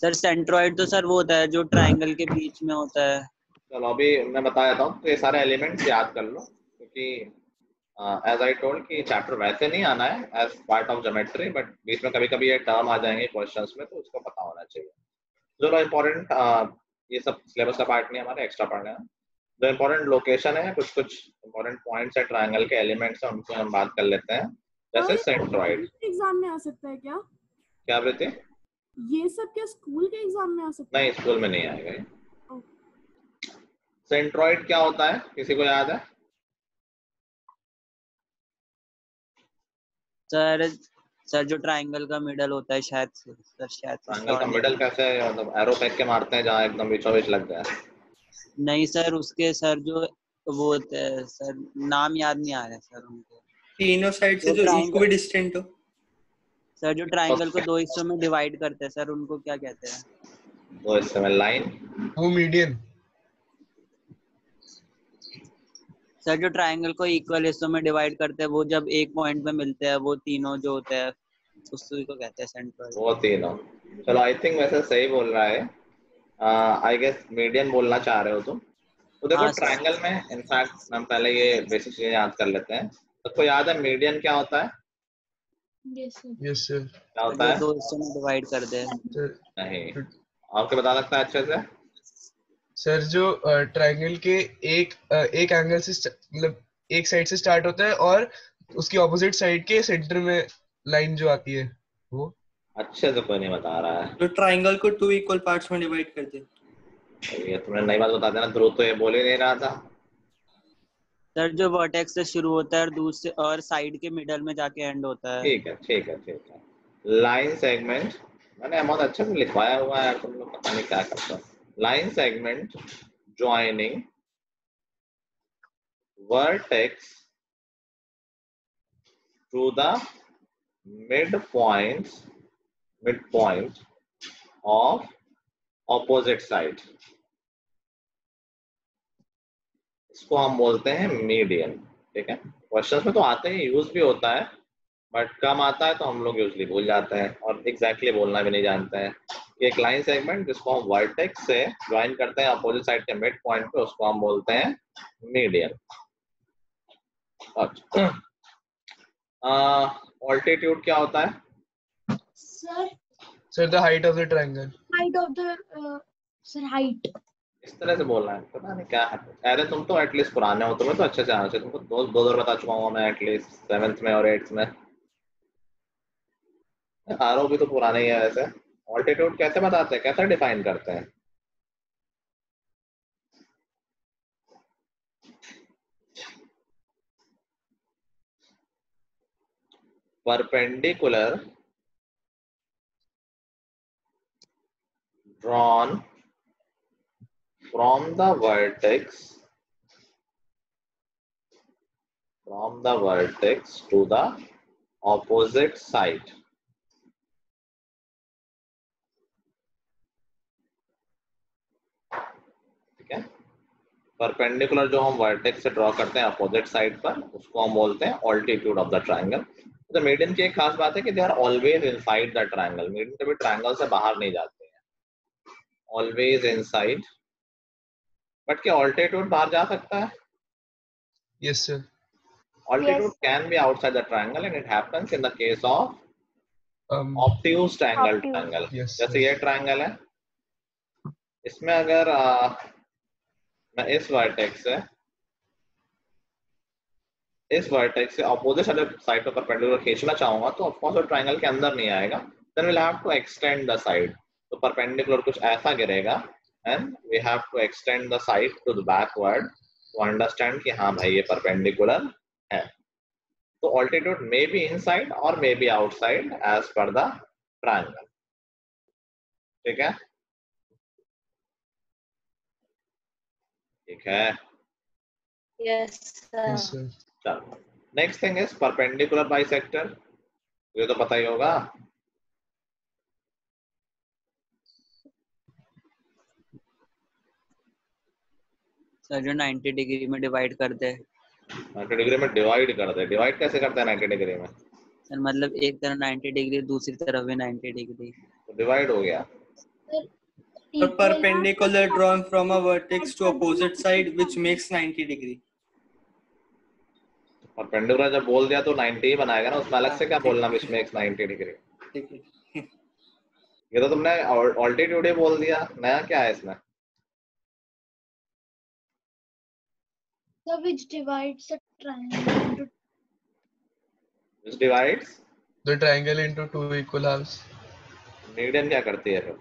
सर सेंट्रॉइड तो सर वो होता है जो ट्रायंगल के बीच में होता है। चलो अभी मैं बता देता हूँ, तो ये सारे एलिमेंट्स याद कर लो क्योंकि एज आई टोल्ड कि चैप्टर वैसे नहीं आना है as part of geometry, but बीच में कभी कभी ये टर्म आ जाएंगे क्वेश्चंस में, तो उसको पता होना चाहिए। जो इम्पोर्टेंट ये सब सिलेबस का पार्ट नहीं है, हमारे एक्स्ट्रा पार्ट है। जो इम्पोर्टेंट लोकेशन है, कुछ कुछ इम्पोर्टेंट पॉइंट्स है ट्रायंगल के एलिमेंट्स है, उनको हम बात कर लेते हैं। जैसे सेंट्रॉइड। एग्जाम में आ सकता है क्या? क्या बोलते? ये सब क्या स्कूल के एग्जाम में आ सकता है? नहीं, स्कूल में नहीं आएगा। सेंट्रॉइड क्या होता है, किसी को याद है? सर जो ट्रायंगल का मिडल होता है शायद से, सर शायद से ट्रायंगल का मिडल कैसे, मतलब एरो फेंक के मारते हैं जहाँ एकदम बीचों बीच लग जाए? नहीं सर, उसके सर जो वो होते हैं सर, नाम याद नहीं आ रहा है सर उनको। तीनों साइड से जो इक्वी डिस्टेंट हो। सर जो ट्रायंगल को दो हिस्सों में डिवाइड करते हैं सर, उनको क्या कहते हैं? दो हिस्से में लाइन। वो मीडियन। सर जो ट्रायंगल को इक्वल हिस्सों में डिवाइड करते हैं, वो जब एक पॉइंट पे मिलते हैं, वो तीनों जो होते हैं उसी को कहते हैं सेंट्रॉइड। वो तीनों। चलो आई थिंक वैसे सही बोल रहा है। आई गेस मीडियन बोलना चाह रहे हो तुम। तो देखो ट्रायंगल में इनफैक्ट हम पहले ये बेसिक चीजें याद कर लेते हैं। सबको याद है मीडियन क्या होता है? Yes sir. क्या होता है? दो हिस्सों में डिवाइड कर दे। नहीं, आपको बता सकता है अच्छे से? सर जो ट्रायंगल के एक एंगल से मतलब एक साइड से स्टार्ट होता है और उसकी ऑपोजिट साइड के सेंटर में लाइन जो आती है वो। अच्छे से कोई नहीं बता रहा है। तो ट्रायंगल को 2 इक्वल पार्ट्स में डिवाइड कर दे। ये तुमने नई बात बता देना, ध्रुव तो ये बोल ही नहीं रहा था। सर जो वर्टेक्स से शुरू होता है और दूसरे और साइड के मिडल में जाके एंड होता है। ठीक है ठीक है ठीक है। लाइन सेगमेंट मैंने बहुत अच्छे से लिखवाया हुआ है, तुम लोग पता नहीं क्या करते हो। Line segment joining vertex to the midpoint of opposite side, इसको हम बोलते हैं मीडियन। ठीक है, क्वेश्चंस में तो आते हैं, यूज भी होता है, बट कम आता है तो हम लोग यूजली भूल जाते हैं और एग्जैक्टली बोलना भी नहीं जानते हैं। एक लाइन सेगमेंट जिसको हम वर्टेक्स से ज्वाइन करते हैं अपोजिट साइड के मिड पॉइंट पे, उसको हम बोलते हैं मीडियन। अच्छा, ऑल्टीट्यूड क्या होता है? Sir the height of the triangle. Height of the sir height. इस तरह से बोलना है, पता नहीं क्या है। अरे तुम तो एटलीस्ट पुराने हो, तुम्हें तो अच्छे से आना चाहिए। तुमको दो दो बता चुका हूँ मैं एटलीस्ट 7th में और 8th में। आरओ भी तो पुराने ही है वैसे। ऑल्टीट्यूड कैसे बताते हैं, कैसे डिफाइन करते हैं? Perpendicular drawn from the vertex to the opposite side। ठीक है, परपेंडिकुलर जो हम वर्टेक्स से ड्रॉ करते हैं अपोजिट साइड पर, उसको हम बोलते हैं ऑल्टीट्यूड ऑफ द ट्रायंगल। तो मीडियन की एक खास बात है कि they are always inside the triangle. Median कभी ट्रायंगल से बाहर नहीं जाते हैं, ऑलवेज इनसाइड। बट क्या ऑल्टीट्यूड बाहर जा सकता है? Yes sir. Altitude can be outside the triangle and it happens in the case of obtuse triangle। Yes, जैसे ये ट्रायंगल है, इसमें अगर मैं इस वर्टेक्स से अपोजिट साइड पर परपेंडिकुलर खींचना चाहूंगा तो ऑफ कोर्स वो ट्रायंगल के अंदर नहीं आएगा। Then we'll have to extend the side। तो परपेंडिकुलर कुछ ऐसा गिरेगा and we have to extend the side to the backward to understand कि हाँ भाई ये परपेंडिकुलर है। तो ऑल्टीट्यूड मे बी इनसाइड और may be outside as per the triangle. ठीक है ठीक है। Yes, sir. Yes, sir. चलो next thing is perpendicular bisector, ये तो पता ही होगा। सर जो 90 डिग्री में डिवाइड करते हैं। 90 डिग्री में डिवाइड करते हैं, डिवाइड कैसे करते हैं 90 डिग्री में? सर मतलब एक तरफ 90 डिग्री, दूसरी तरफ भी 90 डिग्री, तो डिवाइड हो गया। A perpendicular drawn from a vertex to opposite side which makes 90 degree. Perpendicular जब बोल दिया तो 90 ही बनाएगा ना, उसमें अलग से क्या बोलना which makes 90 डिग्री। ठीक है। ये तो तुमने ऑल्टीट्यूड ही बोल दिया, नया क्या है इसमें? So which divides a triangle into Which divides The triangle into two equal halves. Median क्या करती है फिर?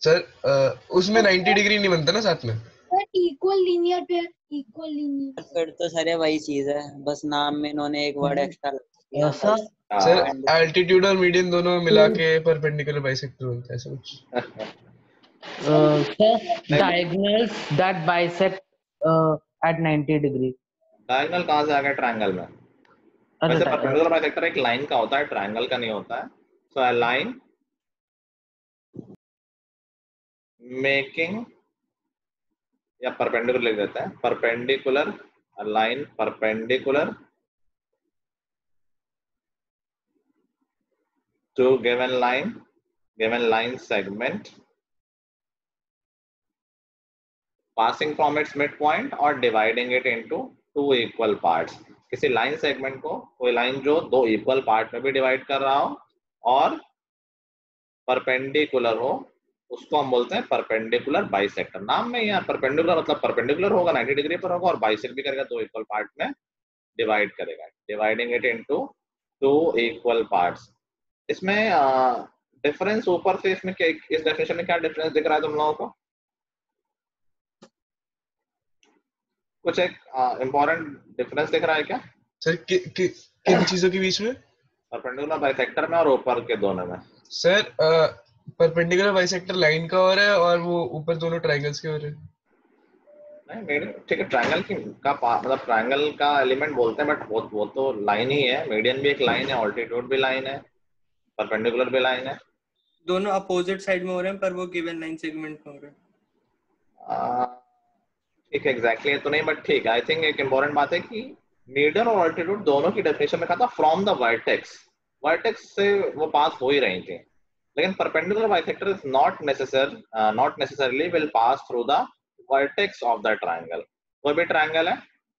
सर उसमें 90 डिग्री नहीं बनता ना साथ में। equal linear pair, equal linear. फिर तो सर ये वही चीज है, बस नाम में इन्होंने एक वर्ड एक्स्ट्रा लगा सर सर एल्टीट्यूड और मीडियन दोनों मिला के परपेंडिकुलर बाइसेक्टर बनता है, ऐसा कुछ। sir diagonals that bisect at 90 degree. Diagonal कहाँ से आ गया ट्रायंगल में? वैसे परपेंडिकुलर बाइसेक्टर एक लाइन का होता है, ट्रायंगल का नहीं होता है। सो अ लाइन मेकिंग, या परपेंडिकुलर लिख देते हैं, perpendicular, a line perpendicular to given line segment passing from its midpoint or dividing it into two equal parts। किसी लाइन सेगमेंट को, कोई लाइन जो दो इक्वल पार्ट में भी डिवाइड कर रहा हो और परपेंडिकुलर हो, उसको हम बोलते हैं परपेंडिकुलर बाइसेक्टर। नाम में यार परपेंडिकुलर मतलब परपेंडिकुलर होगा 90 डिग्री पर होगा और बाइसेक्ट भी करेगा, दो इक्वल पार्ट में डिवाइड करेगा, dividing it into two equal parts. इसमें डिफरेंस ऊपर से इसमें क्या, इस डेफिनेशन में क्या डिफरेंस दिख रहा है तुम लोगों को? कुछ एक इंपॉर्टेंट डिफरेंस दिख रहा है क्या सर किन चीजों के बीच में? परपेंडिकुलर बाइसेक्टर में और ऊपर के दोनों में। सर परपेंडिकुलर बाइसेक्टर लाइन का हो रहा है और वो ऊपर दोनों ट्रायंगल्स के हो रहे हैं। नहीं मीडियन ठीक है, ट्रायंगल का मतलब ट्रायंगल का एलिमेंट बोलते हैं, बट वो तो लाइन ही है। मीडियन भी एक लाइन है, ऑल्टीट्यूड भी लाइन है, परपेंडिकुलर भी लाइन है। दोनों अपोजिट साइड में हो रहे हैं पर वो गिवन लाइन सेगमेंट में हो रहे हैं। ठीक है, एग्जैक्टली तो नहीं, बट ठीक है। आई थिंक एक इंपॉर्टेंट बात है कि मीडियन और ऑल्टीट्यूड दोनों की डेफिनेशन में कहा था फ्रॉम द वर्टेक्स, वर्टेक्स से वो पास हो ही रही थी। लेकिन perpendicular bisector is not necessarily will pass through the vertex of the triangle. कोई भी ट्रायंगल है,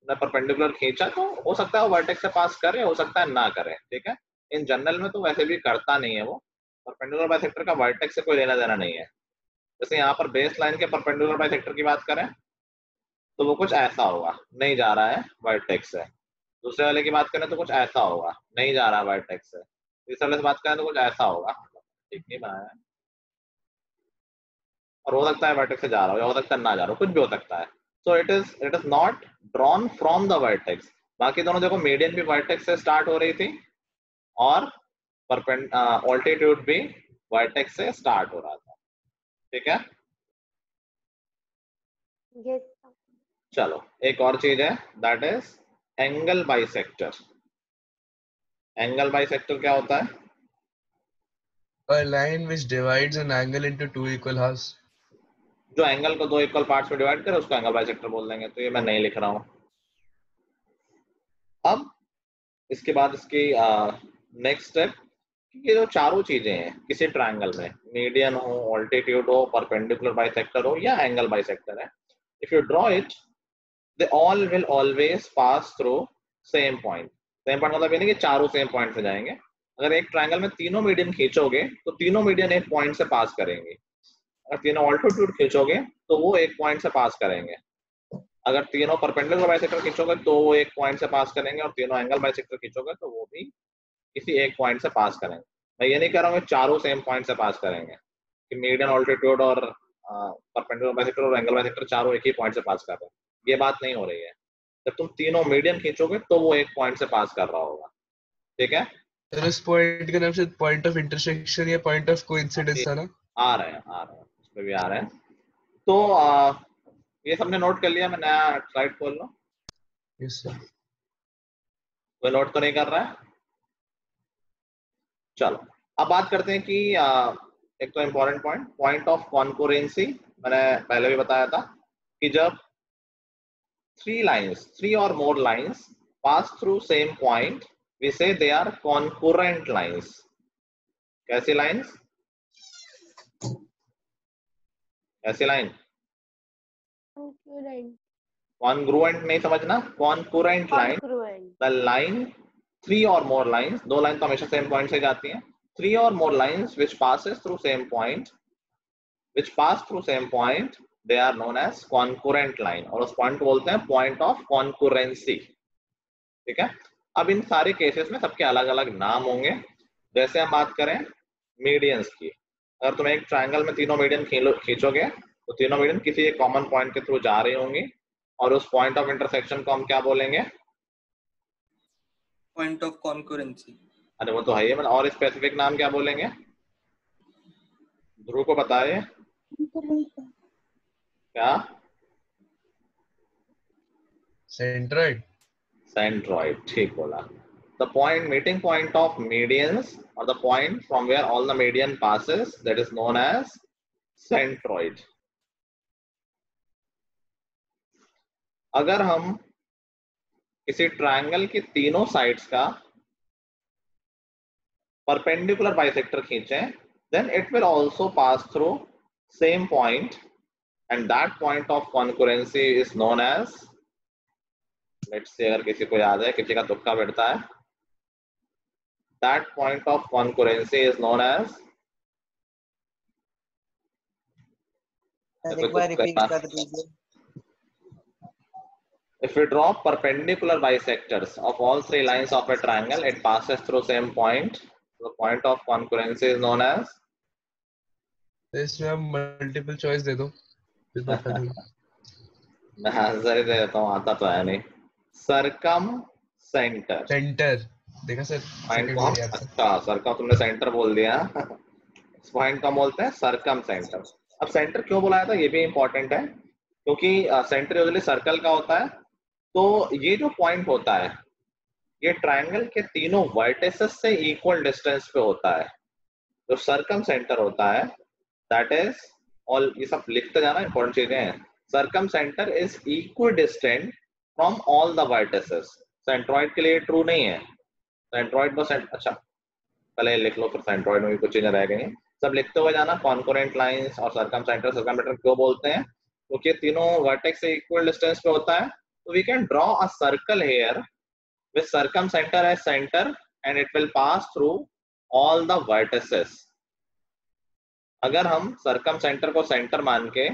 परपेंडिकुलर खींचा तो हो सकता है वो वर्टेक्स से पास करे, हो सकता है ना करे, ठीक है। इन जनरल में तो वैसे भी करता नहीं है वो। परपेंडिकुलर बाइसेक्टर का वर्टेक्स से कोई लेना देना नहीं है। जैसे यहाँ पर बेस लाइन के परपेंडिकुलर बाइसेक्टर की बात करें तो वो कुछ ऐसा होगा, नहीं जा रहा है वर्टेक्स से। दूसरे वाले की बात करें तो कुछ ऐसा होगा, नहीं जा रहा है वर्टेक्स से। तीसरे वाले से बात करें तो कुछ ऐसा होगा, ठीक नहीं बनाया है, और हो सकता है वर्टेक्स से जा रहा हो या हो सकता है ना जा रहा हो, कुछ भी हो सकता है। So it is not drawn from the vertex. बाकी दोनों देखो, मीडियन भी वर्टेक्स से स्टार्ट हो रही थी और ऑल्टीट्यूड भी वर्टेक्स से स्टार्ट हो रहा था, ठीक है। Yes. चलो एक और चीज है, that is angle bisector. Angle bisector क्या होता है? A line which divides an angle into two equal halves. जो एंगल को दो इक्वल पार्ट्स में डिवाइड करे उसको एंगल बाइसेक्टर बोल देंगे। तो ये मैं नहीं लिख रहा हूं। अब इसके बाद इसकी नेक्स्ट स्टेप, ये जो चारों चीजें हैं किसी ट्रायंगल में, मीडियन हो, ऑल्टीट्यूड हो, परपेंडिकुलर बाइसेक्टर हो या एंगल बाइसेक्टर है, if you draw it they all will always pass through same point। same point मतलब ये नहीं कि चारों सेम पॉइंट से जाएंगे। अगर एक ट्रायंगल में तीनों मीडियन खींचोगे तो तीनों मीडियन एक पॉइंट से पास करेंगे। अगर तीनों ऑल्टीट्यूड खींचोगे तो वो एक पॉइंट से पास करेंगे। अगर तीनों परपेंडिकुलर बाइसेक्टर खींचोगे तो वो एक पॉइंट से पास करेंगे, और तीनों एंगल बाइसेक्टर खींचोगे तो वो भी किसी एक पॉइंट से पास करेंगे। मैं ये नहीं कह रहा हूँ चारों सेम पॉइंट से पास करेंगे कि मीडियन, ऑल्टीट्यूड और परपेंडिकुलर बाइसेक्टर और एंगल बाइसेक्टर चारों एक ही पॉइंट से पास कर रहे हैं, ये बात नहीं हो रही है। जब तुम तीनों मीडियन खींचोगे तो वो एक पॉइंट से पास कर रहा होगा, ठीक है। तो इस पॉइंट का नाम से पॉइंट ऑफ इंटरसेक्शन या पॉइंट ऑफ कोइंसिडेंस था ना? आ रहे हैं उस पे भी आ रहे हैं। तो ये सबने नोट कर लिया? मैं नया स्लाइड खोल लूं? Yes sir. कोई नोट तो नहीं कर रहा है? चलो अब बात करते हैं कि एक तो इम्पोर्टेंट पॉइंट ऑफ कॉन्करेंसी। मैंने पहले भी बताया था कि जब three or more lines pass through same point, we say they are concurrent lines. कैसी लाइंस? ऐसी लाइन? कॉन्ग्रुएंट नहीं समझना, concurrent line. The line three और मोर लाइन्स, दो लाइन तो हमेशा सेम पॉइंट से जाती हैं। थ्री और more lines which passes through same point, which pass through same point, they are known as concurrent line, और उस पॉइंट को बोलते हैं पॉइंट ऑफ कॉन्कुरेंसी। ठीक है, अब इन सारे केसेस में सबके अलग अलग नाम होंगे। जैसे हम बात करें मीडियंस की, अगर तुम एक ट्रायंगल में तीनों मीडियन खींचोगे तो तीनों मीडियन किसी एक कॉमन पॉइंट के थ्रू जा रही होंगी, और उस पॉइंट ऑफ इंटरसेक्शन को हम क्या बोलेंगे? Point of concurrency. अरे वो तो है ही, मतलब और स्पेसिफिक नाम क्या बोलेंगे? ध्रुव को बताए क्या? सेंट्रॉइड। सेंट्रॉइड, ठीक बोला। The point meeting point of medians, or the point from where all the median passes, that is known as centroid. अगर हम किसी ट्रायंगल की तीनों साइड्स का परपेंडिकुलर बाइसेक्टर खींचें, then it will also pass through same point, and that point of concurrency is known as, let's say अगर किसी को याद है, किसी का तुक्का बैठता है, that point of concurrency is known as, एक बार रिपीट कर दीजिए। If we draw perpendicular bisectors of all three lines of a triangle, it passes through same point. The point of concurrency is known as, तो इसमें आप multiple choice दे दो, फिर पता नहीं। मैं आंसर ही दे देता हूँ, आता तो है नहीं। सरकम सेंटर। सेंटर देखा सर, पॉइंट सेकंड को हम, ईयर आता। अच्छा सरकम, तुमने सेंटर बोल दिया। इस पॉइंट को हम बोलते हैं सरकम सेंटर। अब सेंटर क्यों बुलाया था ये भी इंपॉर्टेंट है, क्योंकि सेंटर यूजुअली सर्कल का होता है। तो ये जो पॉइंट होता है, ये ट्रायंगल के तीनों वर्टिसेस से इक्वल डिस्टेंस पे होता है। जो सर्कम सेंटर होता है, दैट इज, और ये सब लिखते जाना, इंपॉर्टेंट चीजें हैं। Circum centre is equal distant from all the vertices. Centroid के लिए ट्रू नहीं है। सेंट्रॉइड बस, अच्छा पहले लिख लो, फिर सेंट्रॉइड में भी कुछ चीजें रह गई हैं, सब लिखते हुए जाना। कॉन्करेंट लाइंस और सर्कम सेंटर क्यों बोलते हैं? क्योंकि तीनों वर्टेक्स से इक्वल डिस्टेंस पे होता है। तो we can draw a circle here with circumcentre as centre, and it will pass through all the vertices. अगर हम सर्कम सेंटर को सेंटर मान के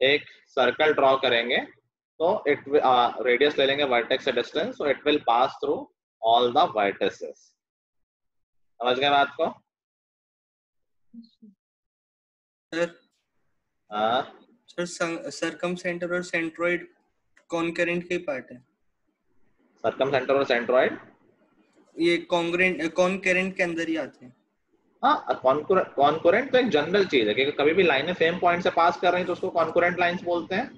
एक सर्कल ड्रॉ करेंगे, तो इट रेडियस ले लेंगे वर्टेक्स से distance, so it will pass through all the vertices. समझ गए बात को? सर हाँ सर, सरकम सेंटर और सेंट्रोइड कॉन्करेंट के पार्ट है। सर्कम सेंटर और सेंट्रॉइड ये कॉन्करेंट के अंदर ही आते हैं। हाँ, कॉन्करेंट तो एक जनरल चीज है कि कभी भी लाइनें सेम पॉइंट से पास कर रही हैं तो उसको कॉन्करेंट लाइंस बोलते हैं।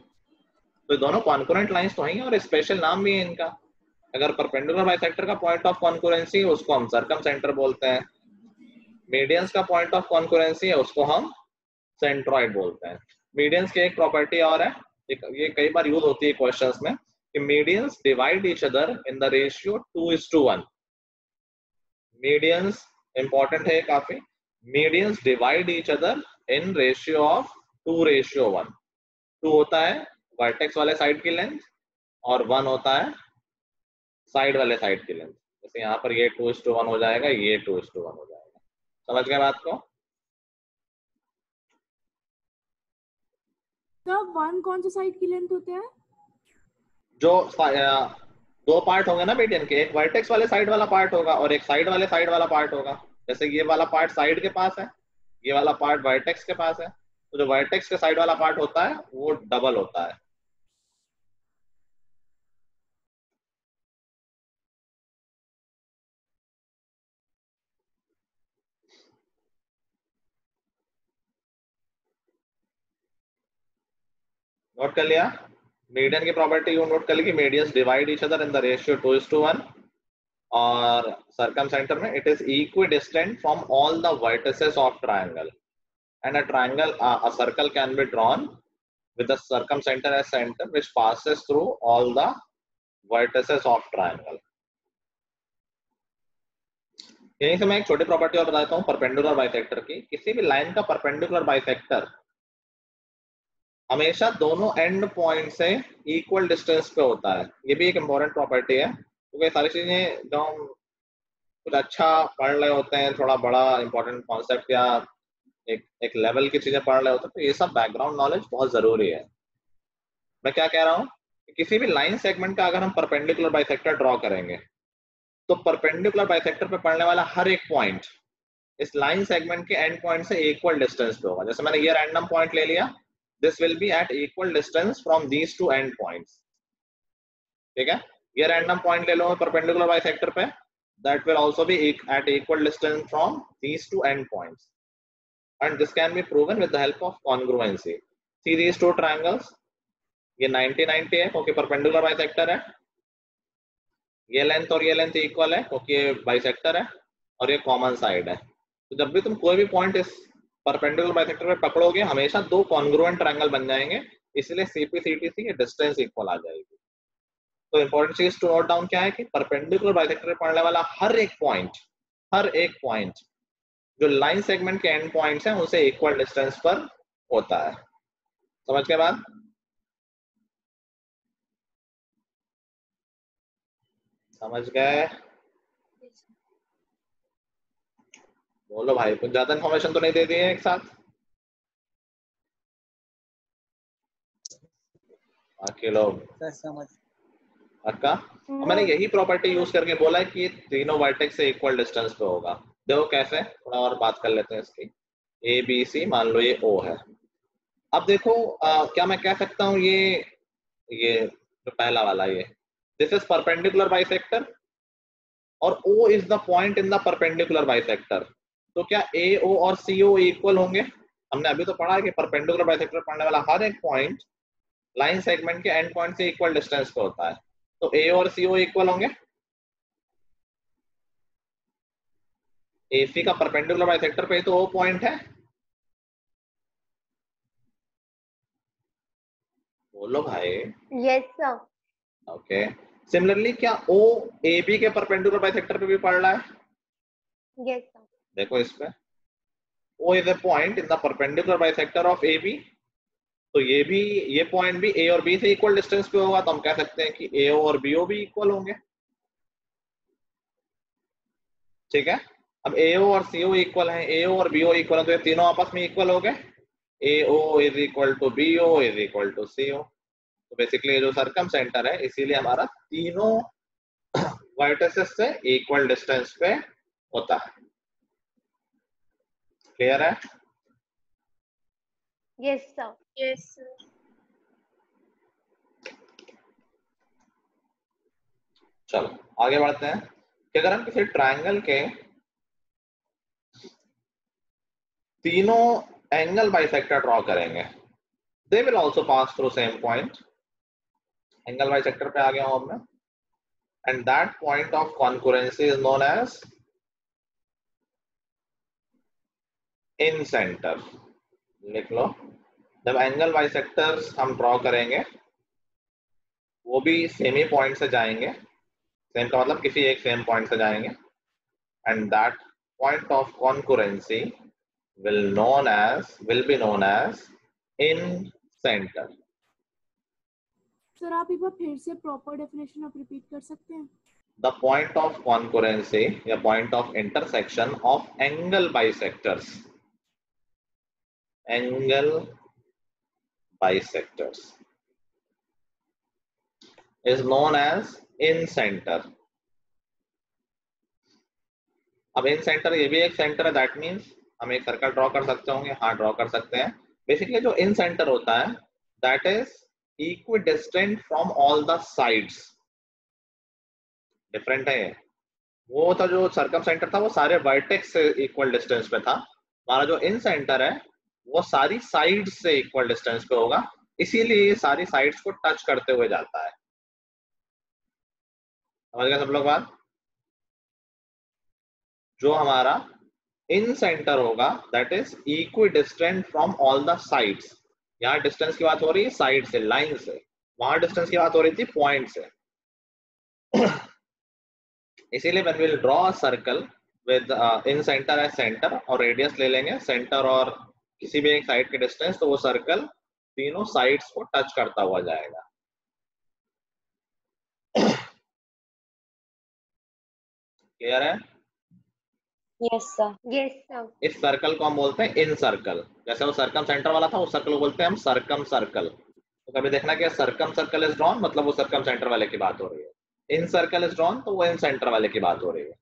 तो दोनों कॉन्करेंट लाइंस तो हैं, और स्पेशल नाम भी है इनका। अगर परपेंडिकुलर बाइसेक्टर का पॉइंट ऑफ कॉन्करेंसी है, उसको हम सर्कम सेंटर बोलते हैं। मीडियंस का पॉइंट ऑफ कॉन्करेंसी है, उसको हम सेंट्रॉइड बोलते हैं। मीडियंस की एक प्रॉपर्टी और है, ये कई बार यूज होती है क्वेश्चंस में, कि medians divide each other in the ratio 2:1। Medians important है काफी। Medians divide each other in ratio of 2:1। 2 होता है वर्टेक्स वाले साइड की लेंथ, और 1 होता है साइड वाले साइड की लेंथ। जैसे यहाँ पर ये 2:1 हो जाएगा, ये 2:1 हो जाएगा। समझ गए बात को? तो 1 कौन सी साइड की लेंथ होते हैं? जो दो पार्ट होंगे ना मीडियन के, एक वर्टेक्स वाले साइड वाला पार्ट होगा और एक साइड वाले साइड वाला पार्ट होगा। जैसे ये वाला पार्ट साइड के पास है, ये वाला पार्ट वर्टेक्स के पास है, तो जो वर्टेक्स के साइड वाला पार्ट होता है वो डबल होता है। नोट कर लिया? मीडियन की प्रॉपर्टी यू नोट कर ली कि medians divide each other in the ratio 2:1, और सर्कम सेंटर में it is equidistant from all the vertices of triangle, and a triangle a circle can be drawn with the circumcenter as center which passes through all the vertices of triangle. यहीं से मैं एक छोटी property और बताता हूँ perpendicular bisector की। किसी भी लाइन का परपेंडिकुलर बाइसेक्टर हमेशा दोनों एंड पॉइंट से इक्वल डिस्टेंस पे होता है। ये भी एक इम्पोर्टेंट प्रॉपर्टी है, क्योंकि तो सारी चीजें जो हम कुछ अच्छा पढ़ रहे होते हैं, थोड़ा बड़ा इंपॉर्टेंट कॉन्सेप्ट या एक लेवल की चीजें पढ़ रहे होते हैं, तो ये सब बैकग्राउंड नॉलेज बहुत जरूरी है। मैं क्या कह रहा हूँ, किसी भी लाइन सेगमेंट का अगर हम परपेंडिकुलर बाइसेक्टर ड्रॉ करेंगे तो परपेंडिकुलर बाइसेक्टर पे पड़ने वाला हर एक पॉइंट इस लाइन सेगमेंट के एंड पॉइंट से इक्वल डिस्टेंस पे होगा। जैसे मैंने ये रैंडम पॉइंट ले लिया, this will be at equal distance from these two end points. ठीक है, ये रैंडम पॉइंट ले लो परपेंडिकुलर बाइसेक्टर पे, that will also be at equal distance from these two end points, and this can be proven with the help of congruency. See these two triangles, ये 90-90 है क्योंकि perpendicular bisector है, ये length और ये length equal है क्योंकि ये बाइसेक्टर है, और ये कॉमन साइड है। तो जब भी तुम कोई भी पॉइंट इस परपेंडिकुलर बाइसेक्टर पे पकड़ोगे हमेशा दो कॉन्ग्रुएंट ट्रायंगल बन जाएंगे, इसलिए CP/CTC की डिस्टेंस इक्वल आ जाएगी। तो इंपॉर्टेंट चीज टू नोट डाउन क्या है कि परपेंडिकुलर बाइसेक्टर पे पड़ने वाला हर एक पॉइंट जो लाइन सेगमेंट के एंड पॉइंट्स हैं उनसे इक्वल डिस्टेंस पर होता है। समझ के बाद समझ गए? बोलो भाई, कुछ ज्यादा इन्फॉर्मेशन तो नहीं दे दी है एक साथ? बाकी लोग समझ पक्का? मैंने यही प्रॉपर्टी यूज करके बोला है कि ये तीनों वर्टेक्स से इक्वल डिस्टेंस पे होगा। देखो कैसे, थोड़ा और बात कर लेते हैं इसकी। ABC मान लो ये O है। अब देखो क्या मैं कह सकता हूँ ये जो पहला वाला ये दिस इज परपेंडिकुलर बाइसेक्टर और O is the point in the perpendicular bisector. तो क्या AO और CO इक्वल होंगे? हमने अभी तो पढ़ा है कि परपेंडिकुलर बाइसेक्टर पढ़ने वाला हर एक पॉइंट लाइन सेगमेंट के एंड पॉइंट से इक्वल डिस्टेंस पे होता है। तो A और CO इक्वल होंगे। AC का परपेंडिकुलर बाइसेक्टर पे तो O पॉइंट है। बोलो भाई। Yes sir. ओके, सिमिलरली क्या O AB के परपेंडिकुलर बाइसेक्टर पे भी पड़ रहा है? Yes sir. देखो इस पे O is a point in the perpendicular bisector of AB, तो ये पॉइंट भी A और B से इक्वल डिस्टेंस पे होगा, तो हम कह सकते हैं कि AO और BO भी इक्वल होंगे। ठीक है, अब AO और CO इक्वल हैं, AO और BO इक्वल है, तो ये तीनों आपस में इक्वल हो गए। AO is equal to BO is equal to CO। तो बेसिकली ये जो सर्कम सेंटर है इसीलिए हमारा तीनों वर्टिसेस से इक्वल डिस्टेंस पे होता है। क्लियर है? Yes sir. Yes sir. चलो आगे बढ़ते हैं कि अगर हम किसी ट्रायंगल के तीनों एंगल बाइसेक्टर ड्रॉ करेंगे, they will also pass through same point. Angle bisector पे आ गया हूं मैं, and that point of concurrency is known as incentre. लिख लो, जब एंगल बाइसेक्टर्स हम ड्रॉ करेंगे वो भी सेम ही पॉइंट से जाएंगे, सेम का मतलब किसी एक सेम पॉइंट से जाएंगे, and that point of concurrency will be known as in center। Sir आप एक बार फिर से प्रॉपर डेफिनेशन आप रिपीट कर सकते हैं? The point of concurrency या point of intersection of angle bisectors is known as in center। अब इन सेंटर ये भी एक सेंटर है, दैट मीन्स हम एक सर्कल ड्रॉ कर सकते होंगे। हाँ, ड्रॉ कर सकते हैं। बेसिकली जो इन सेंटर होता है that is equidistant from all the sides. Different है ये। वो था जो सर्कम सेंटर था वो सारे वर्टेक्स से इक्वल डिस्टेंस पे था। हमारा जो इन सेंटर है वो सारी साइड्स से इक्वल डिस्टेंस पे होगा, इसीलिए ये सारी साइड्स को टच करते हुए जाता है। समझ गए सब लोग बात? जो हमारा इन सेंटर होगा that is equi distant from all the sides. यहाँ डिस्टेंस की बात हो रही है साइड से, लाइन से, वहां डिस्टेंस की बात हो रही थी पॉइंट से। इसीलिए when we will draw a circle with incentre as centre और रेडियस ले लेंगे सेंटर और किसी भी एक साइड के डिस्टेंस, तो वो सर्कल तीनों साइड्स को टच करता हुआ जाएगा। क्लियर है? Yes sir. Yes sir. इस सर्कल को हम बोलते हैं इन सर्कल। जैसे वो सर्कम सेंटर वाला था, उस सर्कल को बोलते हैं हम सर्कम सर्कल। तो कभी देखना कि सर्कम सर्कल इज ड्रॉन मतलब वो सर्कम सेंटर वाले की बात हो रही है, इन सर्कल इज ड्रॉन तो वो इन सेंटर वाले की बात हो रही है।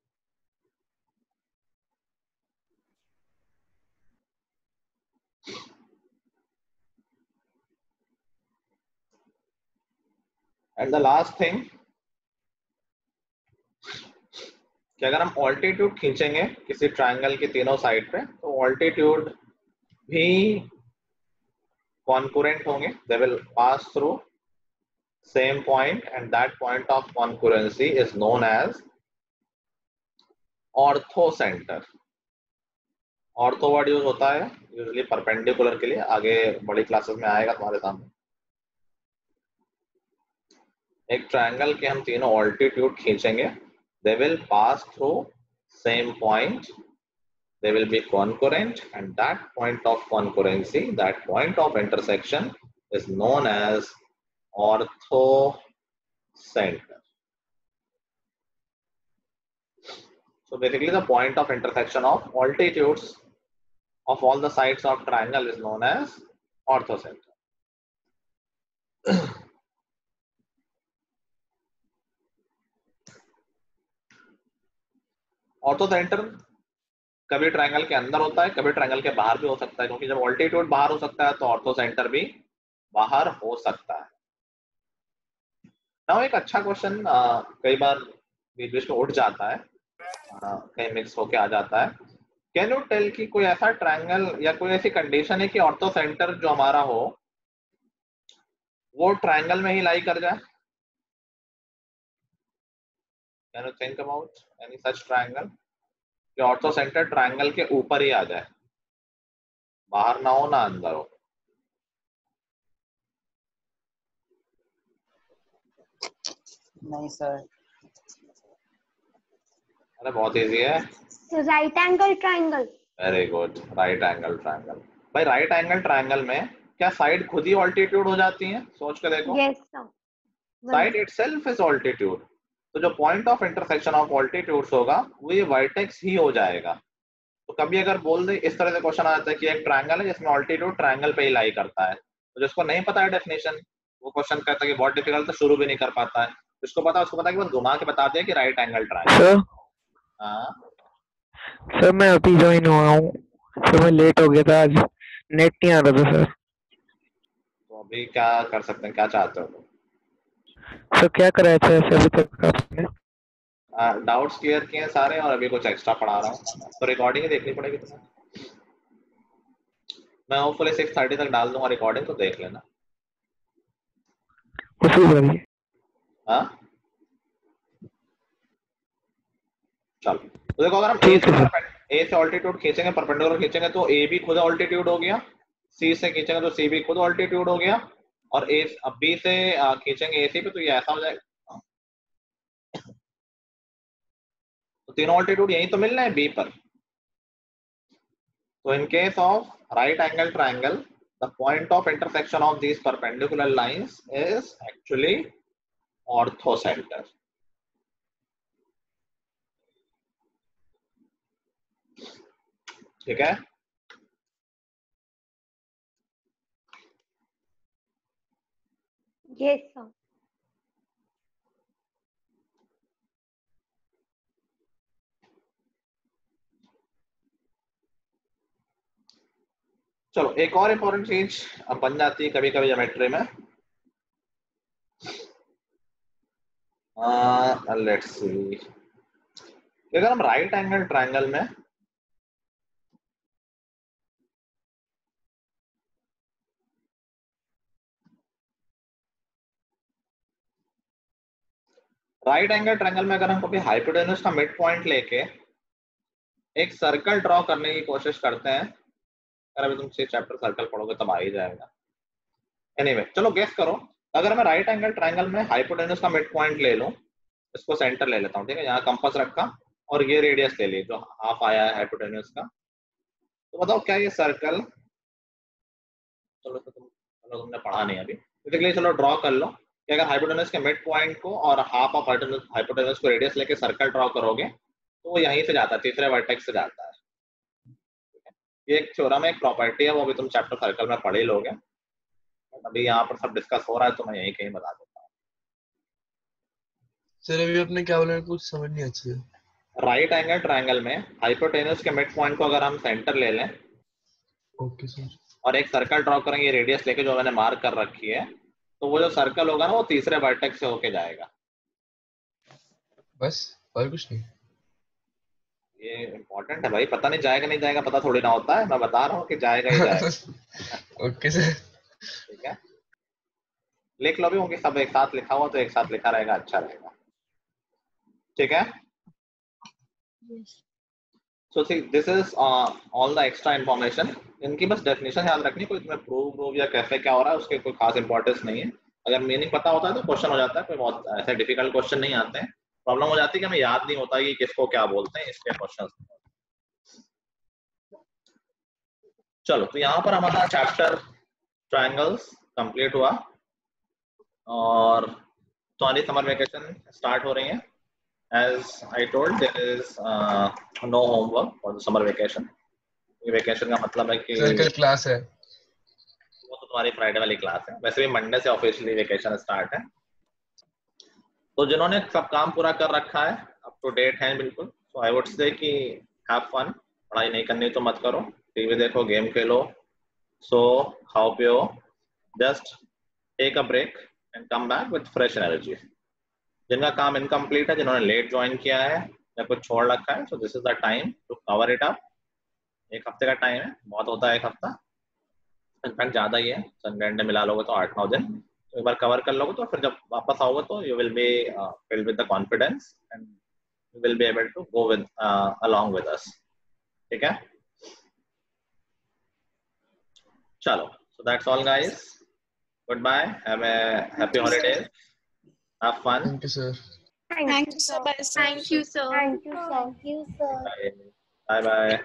एंड द लास्ट थिंग कि अगर हम ऑल्टीट्यूड खींचेंगे किसी ट्रायंगल की तीनों साइड पे, तो ऑल्टीट्यूड भी कॉन्करेंट होंगे, they will pass through same point and that point of concurrency is known as orthocenter. Ortho word use होता है यूजुअली परपेंडिकुलर के लिए, आगे बड़ी क्लासेस में आएगा तुम्हारे सामने। एक ट्रायंगल के हम तीनों ऑल्टीट्यूड खींचेंगे, they will pass through same point, they will be concurrent and that point of concurrency, that point of intersection is known as orthocenter. So basically the point of intersection of altitudes of all the sides of triangle is known as orthocenter. ऑर्थोसेंटर कभी triangle के अंदर होता है, कभी triangle के बाहर भी हो सकता है, क्योंकि जब ऑल्टीट्यूड बाहर हो सकता है तो ऑर्थोसेंटर भी बाहर हो सकता है। ना एक अच्छा क्वेश्चन कई बार बीच बीच में उठ जाता है, कहीं मिक्स होके आ जाता है। कैन यू टेल कि कोई ऐसा ट्रायंगल या कोई ऐसी कंडीशन है कि ऑर्थोसेंटर जो हमारा हो वो ट्रायंगल में ही लाई कर जाए? Can you think about any such triangle कि ऑर्थोसेंटर ट्रायंगल के ऊपर ही आ जाए, बाहर ना हो ना अंदर हो? नहीं सर। अरे बहुत इजी है। Right angle triangle. Very good, right angle triangle. भाई राइट एंगल ट्रायंगल में क्या साइड खुद ही ऑल्टीट्यूड हो जाती है? सोच के देखो। Yes sir. Side itself is altitude, तो जो point of intersection of altitudes होगा वो ये वर्टेक्स ही हो जाएगा। तो कभी अगर बोल दे, इस तरह से क्वेश्चन आता है कि एक ट्रायंगल है जिसमें ऑल्टीट्यूड ट्रायंगल पे ही लाई करता है, तो जिसको नहीं पता है डेफिनेशन वो क्वेश्चन कहता है कि बहुत डिफिकल्ट, तो शुरू भी नहीं कर पाता है। जिसको पता है उसको पता है कि बस घुमा के बता दिया कि राइट एंगल ट्रायंगल। सर मैं अभी ज्वाइन हुआ हूँ, सर मैं लेट हो गया था आज, नेट नहीं आ रहा था सर। तो अभी क्या कर सकते हैं, क्या चाहते हो? सर क्या कराया था ऐसे अभी तक आपने? डाउट्स क्लियर किए हैं सारे और अभी कुछ एक्स्ट्रा पढ़ा रहा हूँ, तो रिकॉर्डिंग ही देखनी पड़ेगी तुम्हें। मैं होपफुली 6:30 तक डाल दूंगा रिकॉर्डिंग, तो देख लेना। हाँ चलो, तो देखो अगर हम ए से ऑल्टीट्यूड खींचेंगे, परपेंडिकुलर खींचेंगे तो ए भी खुद ऑल्टीट्यूड हो गया, सी से खींचेंगे तो सी भी खुद ऑल्टीट्यूड हो गया, और ए अब बी से खींचेंगे ए सी पे तो ये ऐसा हो जाएगा। तो तीनों ऑल्टीट्यूड यही तो मिल रहे हैं बी पर। तो in case of right angle triangle the point of intersection of these perpendicular lines is actually orthocenter. ठीक है? Yes sir. चलो एक और इंपॉर्टेंट चीज अब बन जाती है कभी कभी ज्योमेट्री में। लेट्स सी, अगर हम राइट एंगल ट्रायंगल में राइट एंगल ट्रायंगल में अगर हम कभी हाइपोटेन्यूज का मिड पॉइंट लेके एक सर्कल ड्रॉ करने की कोशिश करते हैं, अगर अभी तुम 6 चैप्टर सर्कल पढ़ोगे तब आ ही जाएगा। एनीवे चलो गेस करो, अगर मैं राइट एंगल ट्रायंगल में हाइपोटेन्यूज का मिड पॉइंट ले लूं, इसको सेंटर ले लेता हूं, ठीक है, यहाँ कंपास रखा और ये रेडियस ले ली जो हाफ आया है हाइपोटेन्यूज का, तो बताओ क्या ये सर्कल, चलो तुमने पढ़ा नहीं अभी, बेसिकली चलो ड्रॉ कर लो कि अगर हाइपोटेन्यूज के मिड पॉइंट को और हाफ ऑफ हाइपोटेन्यूज को रेडियस लेके सर्कल ड्रॉ करोगे तो वो यहीं से जाता है, तीसरे वर्टेक्स से जाता है। ये एक थ्योरम है, एक प्रॉपर्टी है, वो भी तुम चैप्टर सर्कल में पढ़ ही लोगे, अभी यहाँ पर सब डिस्कस हो रहा है तो मैं यही कहीं बता देता हूँ। सर अभी आपने क्या बोला, कुछ समझ नहीं अच्छे से। राइट एंगल ट्रायंगल में हाइपोटेन्यूज के मिड पॉइंट को अगर हम सेंटर ले लें, ओके सर, और एक सर्कल ड्रॉ करेंगे रेडियस लेके जो मैंने मार्क कर रखी है, तो वो जो सर्कल होगा ना वो तीसरे वर्टेक्स से होके जाएगा। बस और कुछ नहीं। ये इम्पोर्टेंट है भाई, पता नहीं जाएगा नहीं जाएगा पता थोड़ी ना होता है, मैं बता रहा हूँ कि जाएगा ही जाएगा। ओके सर, ठीक है, लिख लो भी, क्योंकि सब एक साथ लिखा हुआ तो एक साथ लिखा रहेगा, अच्छा रहेगा। ठीक है, so see this is all the extra information. इनकी बस डेफिनेशन याद रखनी, कोई तुम्हें प्रूव या कैसे क्या हो रहा है उसके कोई खास इंपॉर्टेंस नहीं है। अगर मीनिंग पता होता है तो क्वेश्चन हो जाता है, कोई बहुत ऐसे डिफिकल्ट क्वेश्चन नहीं आते हैं। प्रॉब्लम हो जाती है कि हमें याद नहीं होता कि किसको क्या बोलते हैं, इसलिए क्वेश्चन। चलो तो यहाँ पर हमारा चैप्टर ट्रायंगल्स कंप्लीट हुआ और तुम्हारी समर वेकेशन स्टार्ट हो रही है। As I told, there is no homework for the summer vacation. ये वेकेशन का मतलब है कि सर कल क्लास है, वो तो तुम्हारी फ्राइडे वाली क्लास है, वैसे भी मंडे से ऑफिशियली वेकेशन स्टार्ट है। तो जिन्होंने सब काम पूरा कर रखा है, अप टू डेट हैं बिल्कुल, so I would say कि have fun, पढ़ाई नहीं करनी तो मत करो, टीवी देखो, गेम खेलो, सो खाओ पियो, just take a break and come back with fresh energy. जिनका काम इनकम्प्लीट है, जिन्होंने लेट ज्वाइन किया है या कुछ छोड़ रखा है, so this is the time to cover it up. एक हफ्ते का टाइम है, बहुत होता है एक हफ्ता, इनफैक्ट ज्यादा ही है, संडे मिला लोगे तो 8-9 दिन, तो एक बार कवर कर लोगे तो फिर जब वापस आओगे तो you will be filled with the confidence and you will be able to go with along with us. ठीक है, चलो, so that's all guys, good bye, have a happy holidays, have fun. Thank you sir, Thank you, sir. Thank you, sir. Thank you, sir. Bye bye.